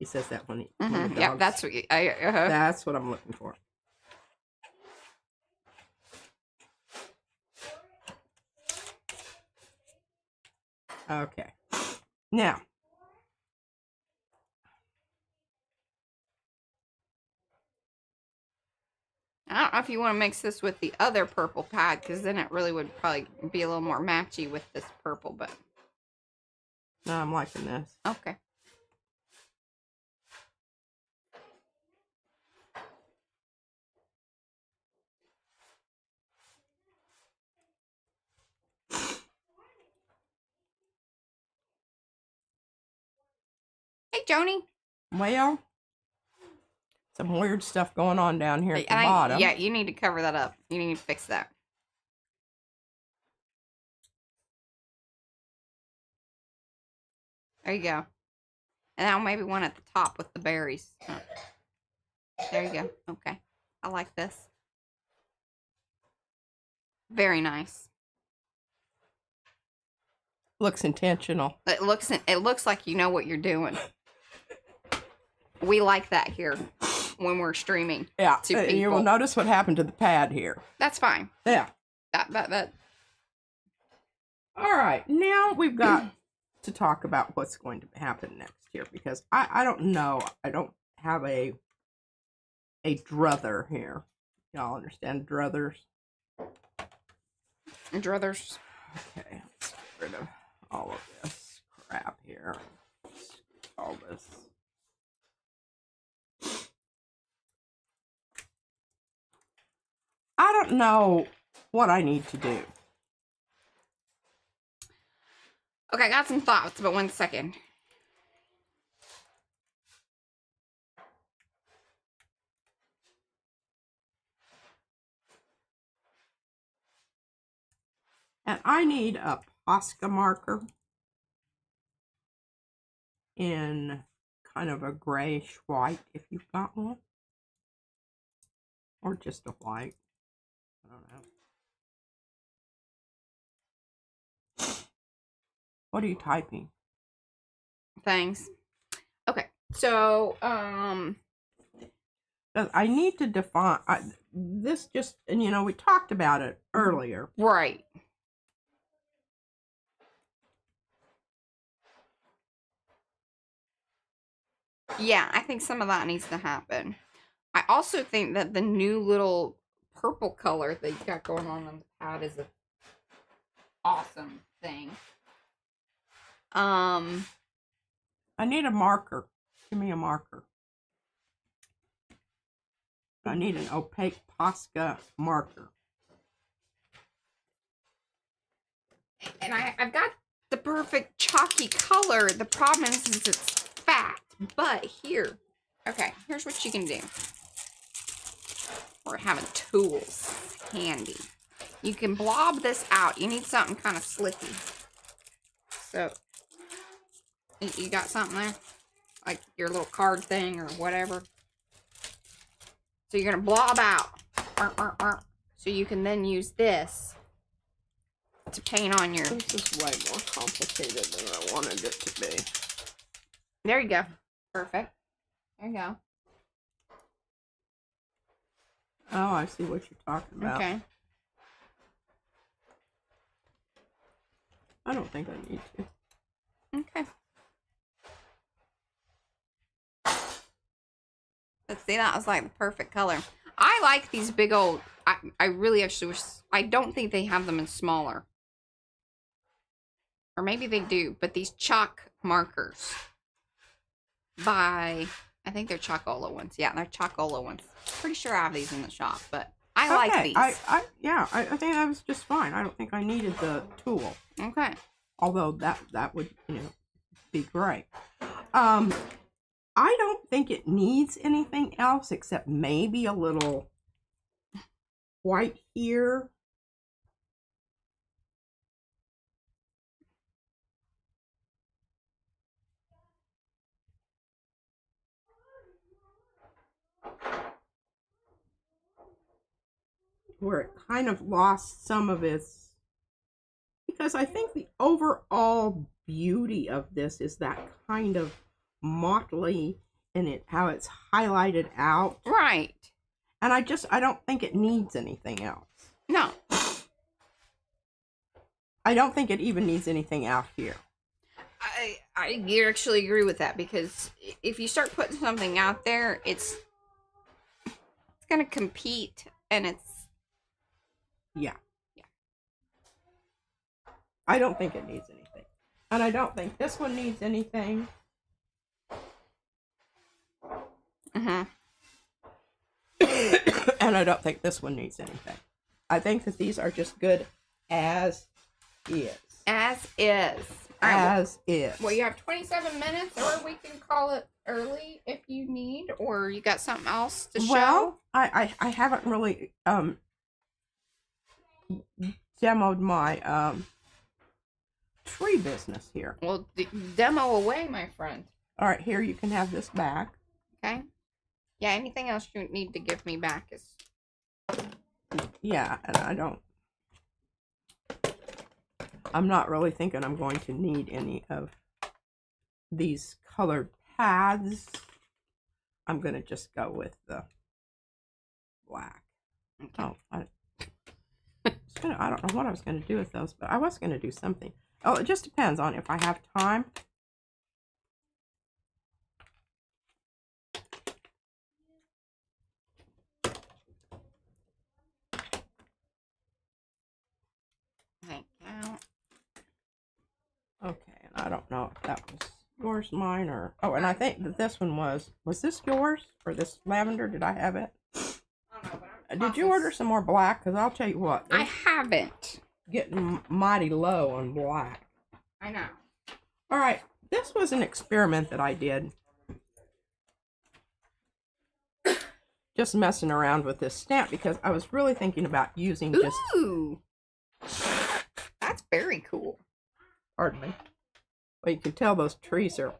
He says that when the Mm-hmm. Yeah, dogs- that's what That's what I'm looking for. Okay. Now. I don't know if you want to mix this with the other purple pad, because then it really would probably be a little more matchy with this purple, but... No, I'm liking this. Okay. Hey, Joni. Well, some weird stuff going on down here at the bottom. Yeah, you need to cover that up. You need to fix that. There you go. And now maybe one at the top with the berries. There you go. Okay. I like this. Very nice. Looks intentional. It looks like you know what you're doing. We like that here when we're streaming. Yeah. To people. You will notice what happened to the pad here. That's fine. Yeah. That. All right. Now we've got to talk about what's going to happen next here, because I don't know. I don't have a druther here. Y'all understand druthers? Druthers. Okay. Let's get rid of all of this crap here. All this. I don't know what I need to do. Okay, I got some thoughts, but 1 second. And I need a Posca marker in kind of a grayish white, if you've got one. Or just a white. I don't know. What are you typing? Thanks. Okay, so, I need to define, this just, and you know, we talked about it earlier. right. Yeah, I think some of that needs to happen. I also think that the new little purple color that you got going on the pad is an awesome thing. I need a marker. Give me a marker. I need an opaque Posca marker. And I've got the perfect chalky color. The problem is it's fat. But here, okay, here's what you can do. We're having tools handy. You can blob this out. You need something kind of slicky. So, you got something there? Like your little card thing or whatever. So you're going to blob out. So you can then use this to paint on your... This is way more complicated than I wanted it to be. There you go. Perfect. There you go. Oh, I see what you're talking about. Okay. I don't think I need to. Okay. Let's see, that was like the perfect color. I like these big old... I really actually wish... I don't think they have them in smaller. Or maybe they do, but these chalk markers by... I think they're Chocola ones. Yeah, they're Chocola ones. Pretty sure I have these in the shop, but I like these. I think that was just fine. I don't think I needed the tool. Okay. Although that would, you know, be great. I don't think it needs anything else except maybe a little white here. Where it kind of lost some of its, because I think the overall beauty of this is that kind of motley in it, how it's highlighted out. Right. And I don't think it needs anything else. No. I don't think it even needs anything out here. I actually agree with that, because if you start putting something out there, it's going to compete, and it's... Yeah. Yeah. I don't think it needs anything. And I don't think this one needs anything. Mm-hmm. And I don't think this one needs anything. I think that these are just good as is. As is. As is. Well, you have 27 minutes, or we can call it early if you need, or you got something else to show? Well, I haven't really demoed my tree business here. Well, demo away, my friend. All right, here you can have this back. Okay. Yeah, anything else you need to give me back is... Yeah, and I'm not really thinking I'm going to need any of these colored pads. I'm going to just go with the black. Okay. Oh, I don't know what I was going to do with those, but I was going to do something. Oh, it just depends on if I have time. Thank you. Okay, and I don't know if that was yours, mine, or... Oh, and I think that this one was this yours? Or this lavender? Did I have it? I don't know, but I'm Did you order some more black? Because I'll tell you what, I it's haven't. getting mighty low on black. I know. All right, this was an experiment that I did. Just messing around with this stamp because I was really thinking about using just... Ooh! That's very cool. Pardon me. Well, you can tell those trees are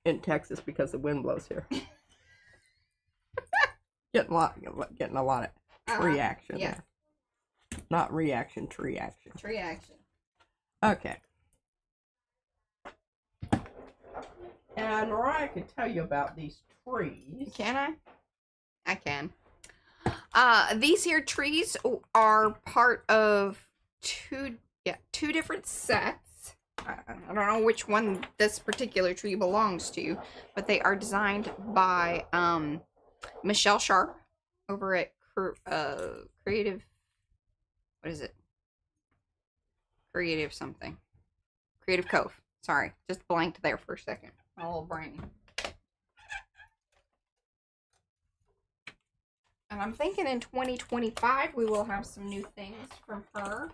in Texas because the wind blows here. Getting a lot of tree action yeah. there. Not reaction, tree action. Tree action. Okay. And Mariah can tell you about these trees. Can I? I can. These here trees are part of two different sets. I don't know which one this particular tree belongs to, but they are designed by Michelle Sharp over at Creative. What is it? Creative something. Creative Cove. Sorry, just blanked there for a second. My little brain. And I'm thinking in 2025 we will have some new things from her.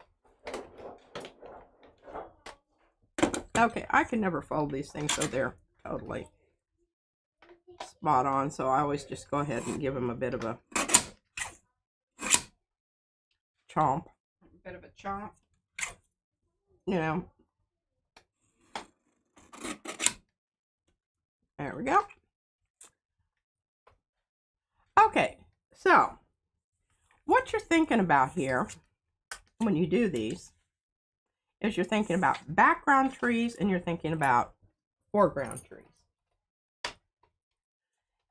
Okay, I can never fold these things so they're totally spot on, so I always just go ahead and give them a bit of a chomp. A bit of a chomp. You know. There we go. Okay, so what you're thinking about here when you do these is you're thinking about background trees and you're thinking about foreground trees.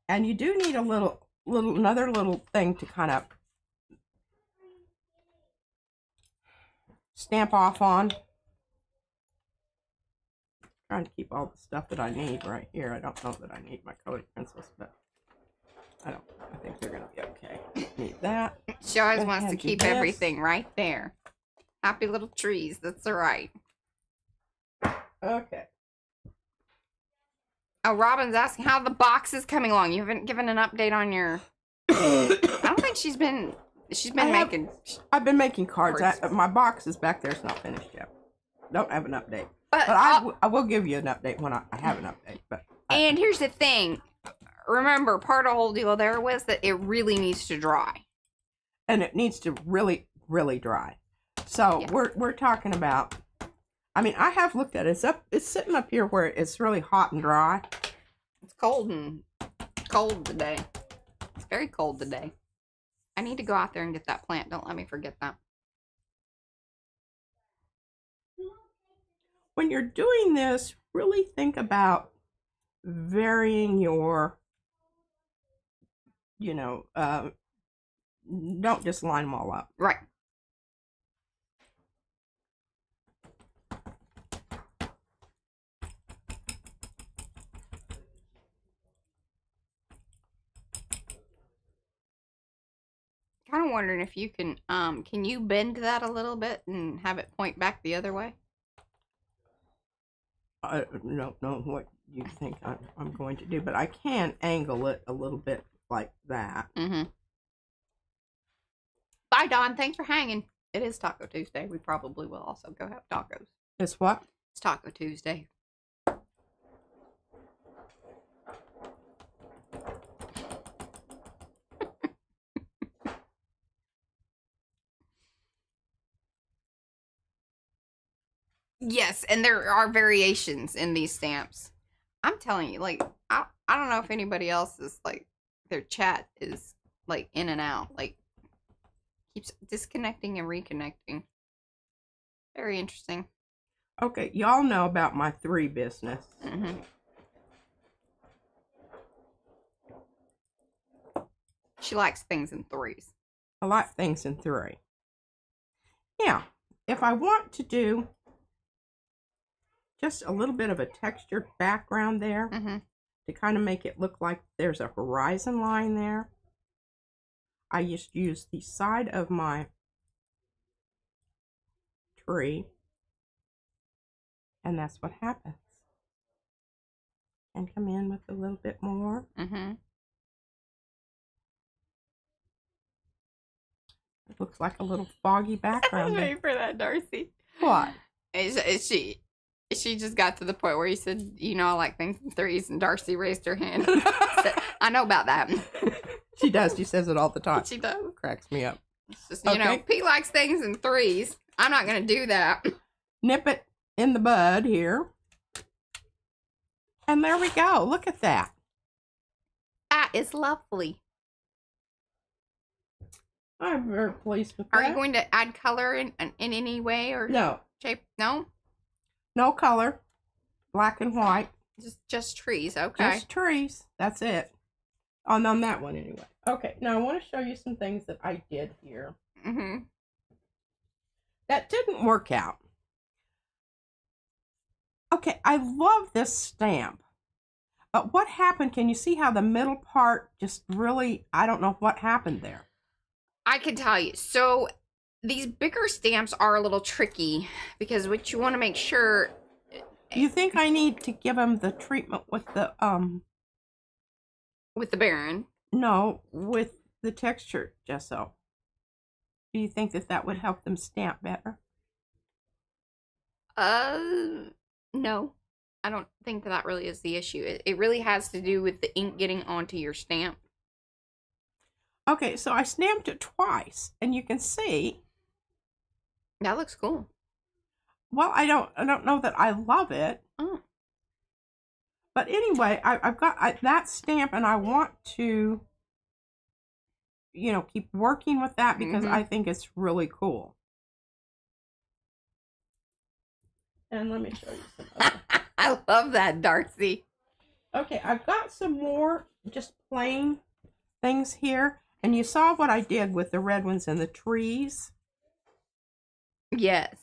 And you do need another little thing to kind of stamp off on. Trying to keep all the stuff that I need right here. I don't know that I need my colored pencils, but I think they're gonna be okay. Need that. She always wants to do keep this. everything right there. Happy little trees. That's all right. Okay. Oh, Robin's asking how the box is coming along. You haven't given an update on your. I don't think she's been making. I've been making cards. My box is back there. It's not finished yet. Don't have an update. But I will give you an update when I have an update. But and here's the thing. Remember, part of the whole deal there was that it really needs to dry. And it needs to really, really dry. So yeah. we're talking about. I mean, I have looked at it. It's sitting up here where it's really hot and dry. It's cold today. It's very cold today. I need to go out there and get that plant. Don't let me forget that. When you're doing this, really think about varying your, don't just line them all up. Right. Kind of wondering if you can you bend that a little bit and have it point back the other way? I don't know what you think I'm going to do, but I can angle it a little bit like that. Mm-hmm. Bye, Dawn. Thanks for hanging. It is Taco Tuesday. We probably will also go have tacos. It's what? It's Taco Tuesday. Yes, and there are variations in these stamps. I'm telling you, like, I don't know if anybody else is, like, their chat is, like, in and out. Like, keeps disconnecting and reconnecting. Very interesting. Okay, y'all know about my 3 business. Mm-hmm. She likes things in 3s. I like things in 3. Now, if I want to do just a little bit of a textured background there to kind of make it look like there's a horizon line there, I just use the side of my tree, and that's what happens. And come in with a little bit more. looks like a little foggy background there. Wait for that, Darcy. What? She just got to the point where you said, you know, I like things in threes, and Darcy raised her hand. Said, I know about that. She does. She says it all the time. She does. Cracks me up. It's just, you know, Pete likes things in threes. I'm not going to do that. Nip it in the bud here. And there we go. Look at that. That is lovely. I'm very pleased with that. Are you going to add color in any way or No. shape? No? No color. Black and white. Just trees. Okay. Just trees. That's it. On that one anyway. Okay. Now I want to show you some things that I did here. Mm-hmm. That didn't work out. Okay. I love this stamp. But what happened? Can you see how the middle part just really, I don't know what happened there. I can tell you. So these bigger stamps are a little tricky because what you want to make sure. Do you think I need to give them the treatment with the with the Baron? No, with the texture gesso. Do you think that would help them stamp better? No. I don't think that really is the issue. It really has to do with the ink getting onto your stamp. Okay, so I stamped it twice, and you can see. That looks cool. Well, I don't know that I love it. Oh. But anyway, I've got that stamp, and I want to, you know, keep working with that because I think it's really cool. And let me show you some other. I love that, Darcy. Okay, I've got some more just plain things here. And you saw what I did with the red ones and the trees. Yes.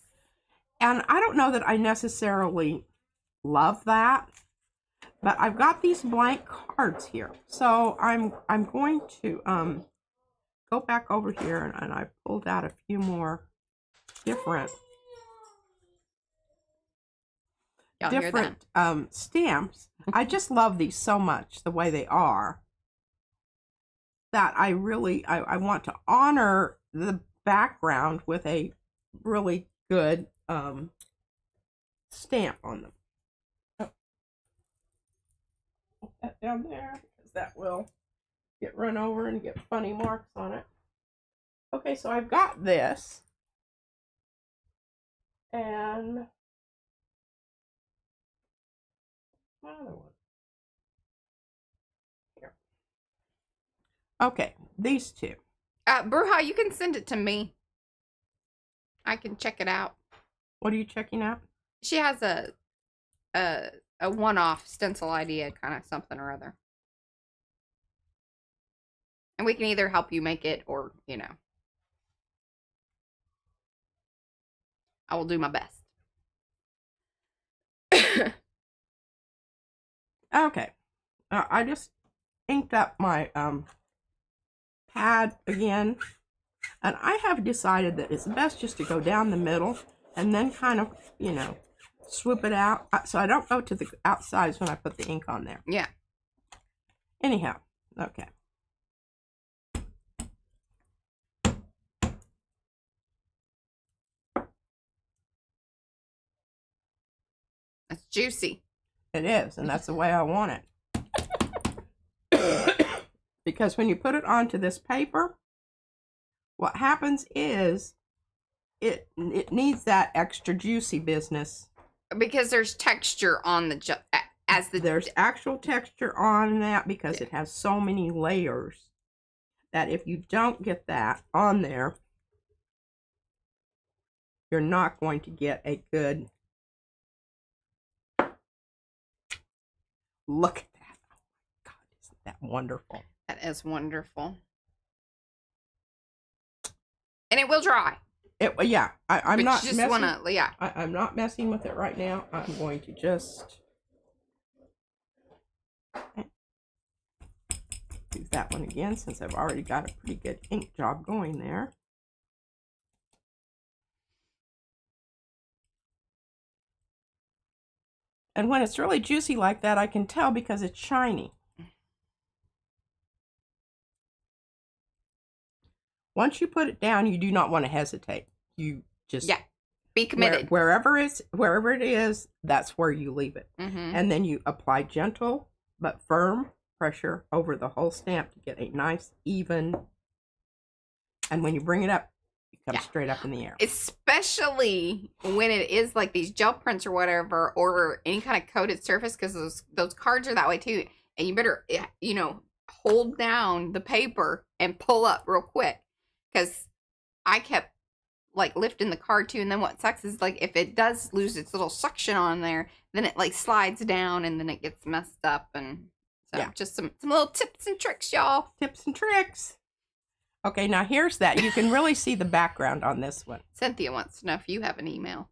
And I don't know that I necessarily love that. But I've got these blank cards here. So I'm going to go back over here and I pulled out a few more different stamps. I just love these so much the way they are that I really I want to honor the background with a really good stamp on them. Oh. Put that down there because that will get run over and get funny marks on it. Okay, so I've got this and another one. Here. Okay, these two. Bruja, you can send it to me. I can check it out. What are you checking out? She has a one-off stencil idea, kind of something or other. And we can either help you make it or, you know. I will do my best. Okay. I just inked up my pad again. And I have decided that it's best just to go down the middle and then kind of, you know, swoop it out. So I don't go to the outsides when I put the ink on there. Yeah. Anyhow, okay. That's juicy. It is, and that's the way I want it. Because when you put it onto this paper, what happens is it needs that extra juicy business. Because there's texture on the there's actual texture on that because it has so many layers that if you don't get that on there, you're not going to get a good look at that. Oh my God, isn't that wonderful? That is wonderful. And it will dry. Yeah, I'm not just messing. Yeah. I'm not messing with it right now. I'm going to just do that one again since I've already got a pretty good ink job going there. And when it's really juicy like that, I can tell because it's shiny. Once you put it down, you do not want to hesitate. You just be committed. Wherever it is, that's where you leave it. Mm-hmm. And then you apply gentle but firm pressure over the whole stamp to get a nice even. And when you bring it up, it comes straight up in the air. Especially when it is like these gel prints or whatever, or any kind of coated surface, because those cards are that way too. And you better, hold down the paper and pull up real quick, because I kept like lifting the card too. And then what sucks is like if it does lose its little suction on there, then it like slides down and then it gets messed up. And so just some little tips and tricks, y'all. Tips and tricks. Okay, now here's that. You can really see the background on this one. Cynthia wants to know if you have an email.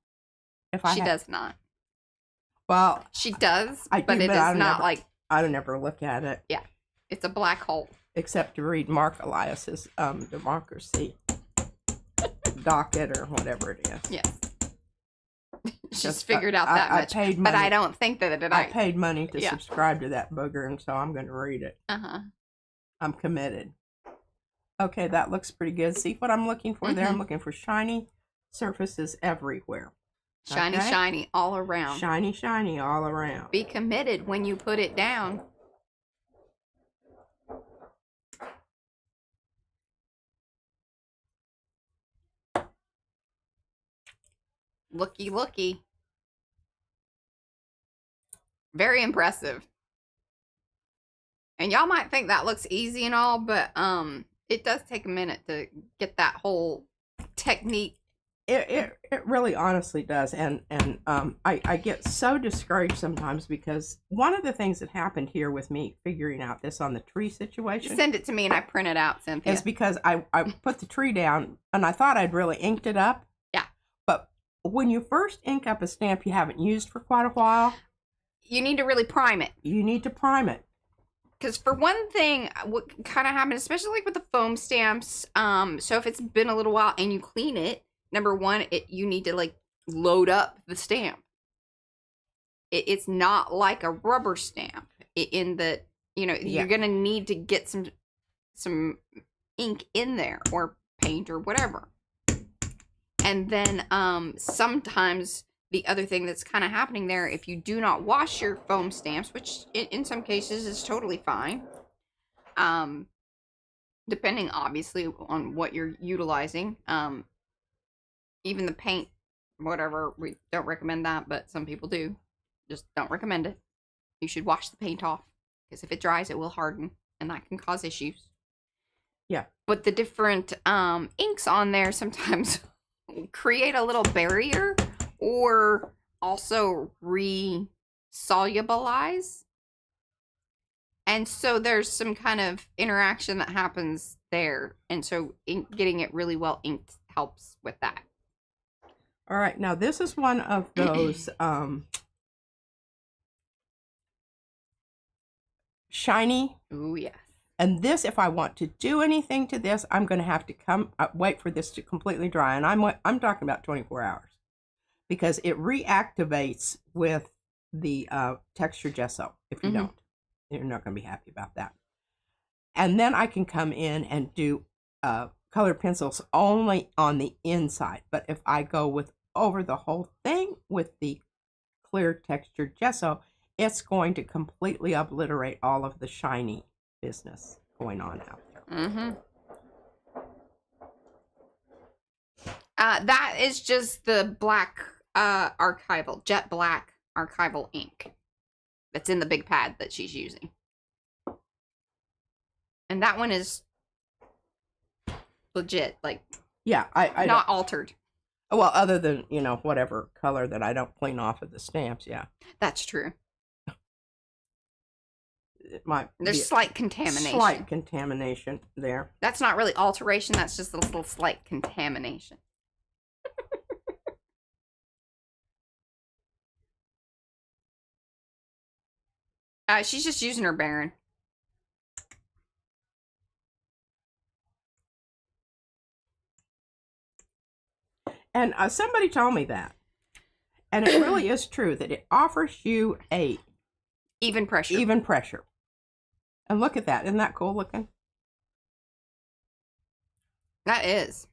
She does not. Well, she does, but it is not like. I don't ever look at it. Yeah, it's a black hole. Except to read Mark Elias's democracy docket or whatever it is. Yes. She's figured out that much. I paid money, but I don't think that I paid money to subscribe to that booger, and so I'm going to read it. Uh-huh. I'm committed. Okay, that looks pretty good. See what I'm looking for there? I'm looking for shiny surfaces everywhere. Shiny, shiny all around. Shiny, shiny all around. Be committed when you put it down. Looky, looky. Very impressive. And y'all might think that looks easy and all, but it does take a minute to get that whole technique. It really honestly does. And I get so discouraged sometimes, because one of the things that happened here with me figuring out this on the tree situation. Send it to me and I print it out, Cynthia. Is because I put the tree down and I thought I'd really inked it up. Yeah. But when you first ink up a stamp you haven't used for quite a while, you need to really prime it. You need to prime it. Because for one thing, what kind of happened, especially like with the foam stamps, so if it's been a little while and you clean it, number one, you need to like load up the stamp. It's not like a rubber stamp in that, you're going to need to get some ink in there or paint or whatever. And then sometimes the other thing that's kind of happening there, if you do not wash your foam stamps, which in some cases is totally fine, depending obviously on what you're utilizing, even the paint, whatever, we don't recommend that, but some people do. Just don't recommend it. You should wash the paint off, because if it dries, it will harden, and that can cause issues. Yeah. But the different inks on there sometimes create a little barrier, or also re-solubilize. And so there's some kind of interaction that happens there. And so getting it really well inked helps with that. All right. Now, this is one of those shiny. Ooh, yes. And this, if I want to do anything to this, I'm going to have to wait for this to completely dry. And I'm talking about 24 hours. Because it reactivates with the texture gesso. If you don't, you're not going to be happy about that. And then I can come in and do colored pencils only on the inside. But if I go over the whole thing with the clear texture gesso, it's going to completely obliterate all of the shiny business going on out there. That is just the black archival, jet black archival ink that's in the big pad that she's using. And that one is legit, like, yeah, I not altered. Well, other than, whatever color that I don't clean off of the stamps, yeah. That's true. There's slight contamination. Slight contamination there. That's not really alteration, that's just a little slight contamination. She's just using her Baron. And somebody told me that. And it really is true that it offers you a even pressure. Even pressure. And look at that. Isn't that cool looking? That is.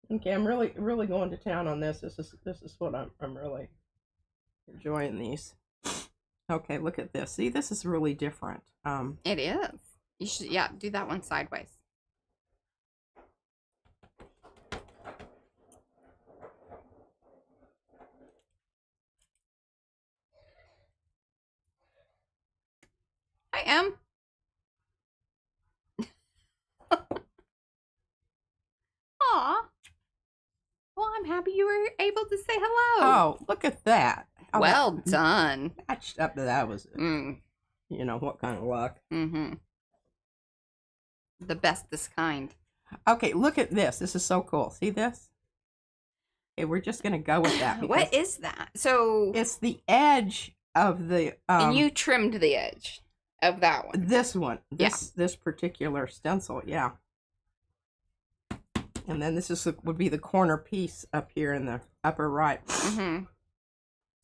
Okay, I'm really going to town on this. This is what I'm really enjoying these. Okay, look at this. See, this is really different. It is. You should, yeah, do that one sideways. I am. Aw. Well, I'm happy you were able to say hello. Oh, look at that. How Well that done. matched up to that was, Mm. you know, what kind of luck. Mm-hmm. The bestest kind. Okay, look at this. This is so cool. See this? Okay, we're just going to go with that. What is that? So It's the edge of the... and you trimmed the edge of that one. This one. This particular stencil, yeah. And then this would be the corner piece up here in the upper right. Mm-hmm.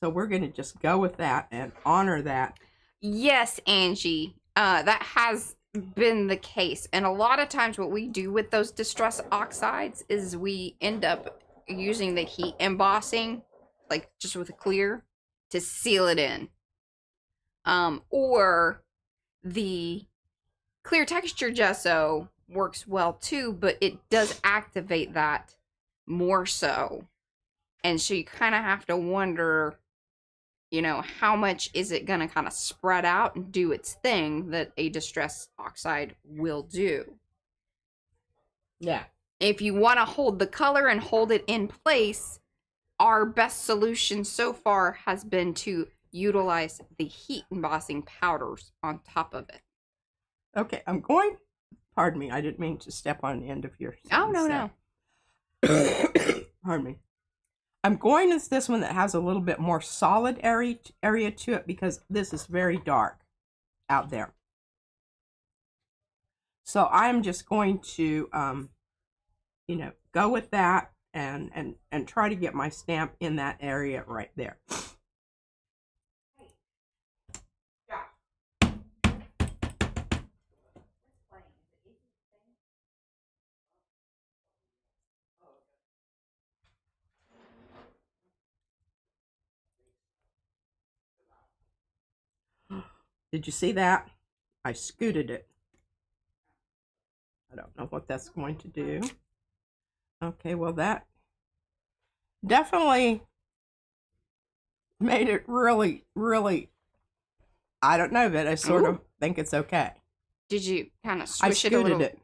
So we're going to just go with that and honor that. Yes, Angie. That has been the case. And a lot of times what we do with those distress oxides is we end up using the heat embossing, like just with a clear, to seal it in. Or the clear texture gesso works well too, but it does activate that more so. And so you kind of have to wonder, you know, how much is it going to kind of spread out and do its thing that a distress oxide will do. Yeah. If you want to hold the color and hold it in place, our best solution so far has been to utilize the heat embossing powders on top of it. Okay, I'm going... Pardon me, I didn't mean to step on the end of your Oh, no. Pardon me. I'm going with this one that has a little bit more solid area to it because this is very dark out there. So I'm just going to, you know, go with that and try to get my stamp in that area right there. Did you see that? I scooted it. I don't know what that's going to do. Okay, well that definitely made it really, I don't know, but I sort of think it's okay. Did you kind of I swish it a little? scooted it.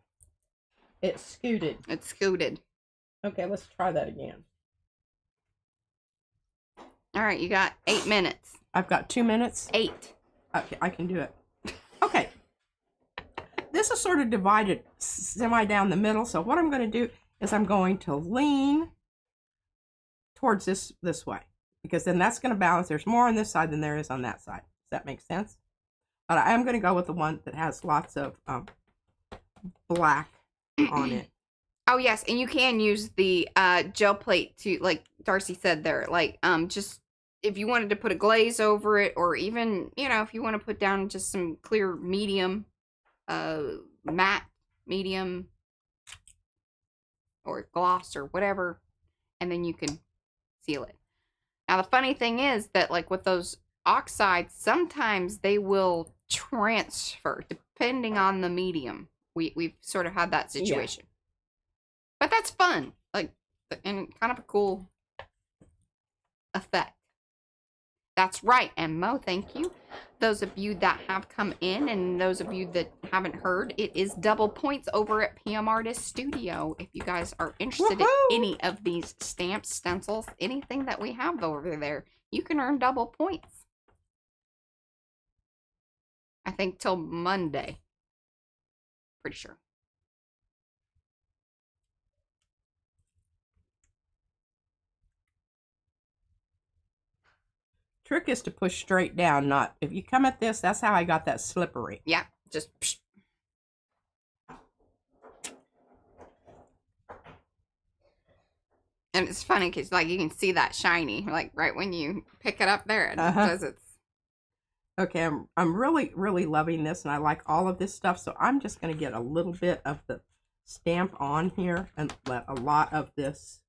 It scooted. It scooted. Okay, let's try that again. All right, you got 8 minutes. I've got 2 minutes. 8. Okay, I can do it. Okay. This is sort of divided semi down the middle. So what I'm going to do is I'm going to lean towards this way. Because then that's going to balance. There's more on this side than there is on that side. Does that make sense? But I am going to go with the one that has lots of black on it. Oh, yes, and you can use the gel plate to, like Darcy said there, like, just if you wanted to put a glaze over it, or even, you know, if you want to put down just some clear medium, matte medium, or gloss, or whatever, and then you can seal it. Now, the funny thing is that, like, with those oxides, sometimes they will transfer, depending on the medium. We've sort of had that situation. Yeah. But that's fun, like, and kind of a cool effect. That's right, and Mo, thank you. Those of you that have come in, and those of you that haven't heard, it is double points over at PM Artist Studio. If you guys are interested in any of these stamps, stencils, anything that we have over there, you can earn double points. I think till Monday. Pretty sure. Trick is to push straight down, not if you come at this. That's how I got that slippery. Yeah, just psh. And it's funny because, like, you can see that shiny, like, right when you pick it up there. It does its. Okay, I'm really loving this, and I like all of this stuff. So I'm just going to get a little bit of the stamp on here and let a lot of this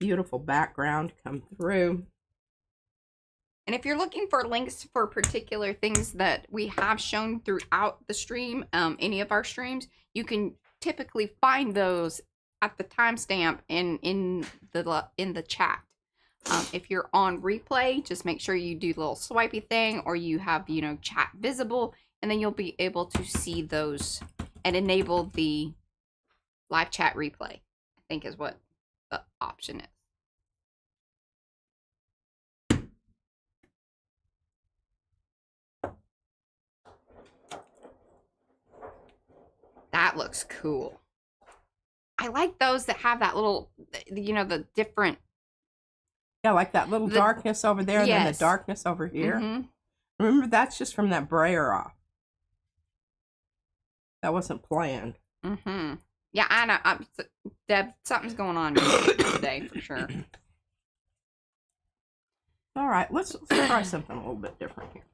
beautiful background come through. And if you're looking for links for particular things that we have shown throughout the stream, any of our streams, you can typically find those at the timestamp in the chat. If you're on replay, just make sure you do the little swipey thing, or you have, you know, chat visible, and then you'll be able to see those and enable the live chat replay, I think is what the option is. That looks cool. I like those that have that little, you know, the different. Yeah, like that little darkness over there and then the darkness over here. Mm-hmm. Remember, that's just from that brayer off. That wasn't planned. Mm-hmm. Yeah, I know. Deb, something's going on today for sure. All right, let's try something a little bit different here.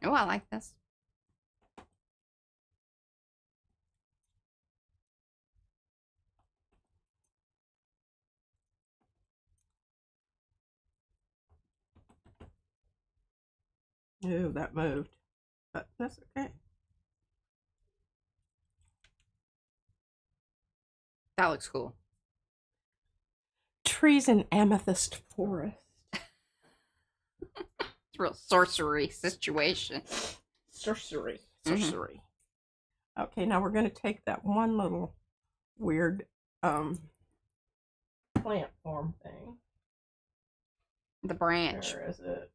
Oh, I like this. Ooh, that moved. But that's okay. That looks cool. Trees in amethyst forest. It's a real sorcery situation. Sorcery. Sorcery. Mm-hmm. Okay, now we're going to take that one little weird plant form thing. The branch. Where is it?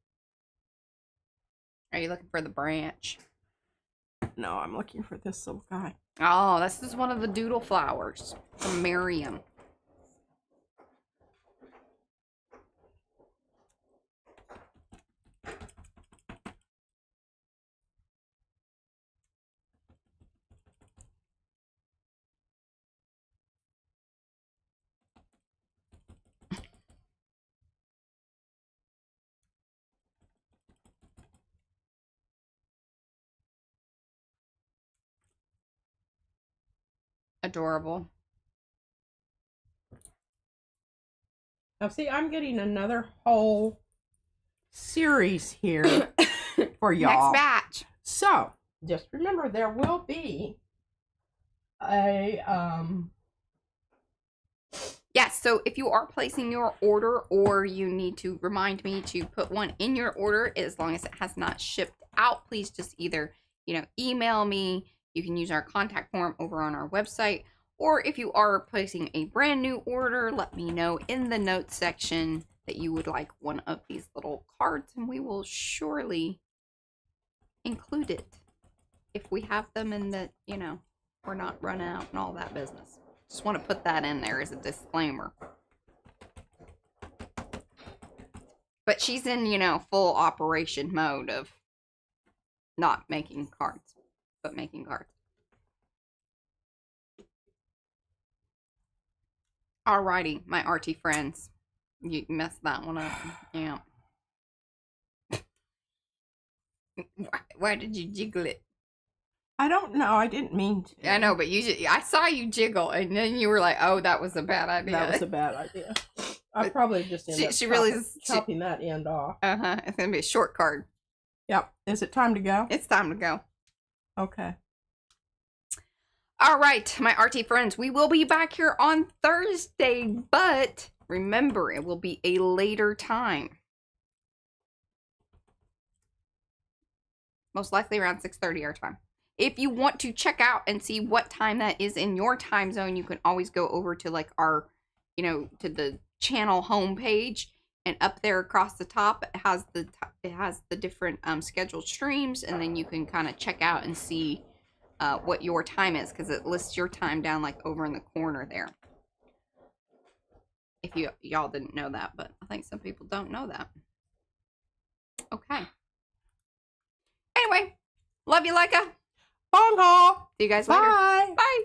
Are you looking for the branch? No, I'm looking for this little guy. Oh, this is one of the doodle flowers from Mariah. Adorable. Now, see, I'm getting another whole series here for y'all. Next batch. So, just remember, there will be a Yes, so if you are placing your order, or you need to remind me to put one in your order, as long as it has not shipped out, please just either, you know, email me. You can use our contact form over on our website, or if you are placing a brand new order, let me know in the notes section that you would like one of these little cards, and we will surely include it if we have them, and that, you know, we're not running out and all that business. Just want to put that in there as a disclaimer. But she's in, you know, full operation mode of not making cards, but making cards. Alrighty, my Arty friends. You messed that one up. Yeah. Why did you jiggle it? I don't know. I didn't mean to. I know, but I saw you jiggle, and then you were like, "Oh, that was a bad idea." That was a bad idea. I probably just ended up chopping that end off. It's gonna be a short card. Yep. Is it time to go? It's time to go. Okay. All right, my Arty friends, we will be back here on Thursday, but remember, it will be a later time. Most likely around 6:30 our time. If you want to check out and see what time that is in your time zone, you can always go over to like our, you know, to the channel homepage, and up there across the top it has the different scheduled streams, and then you can kind of check out and see what your time is, because it lists your time down like over in the corner there. If y'all didn't know that, but I think some people don't know that. Okay. Anyway, love you, Leica. Bong haul. See you guys later. Bye. Bye.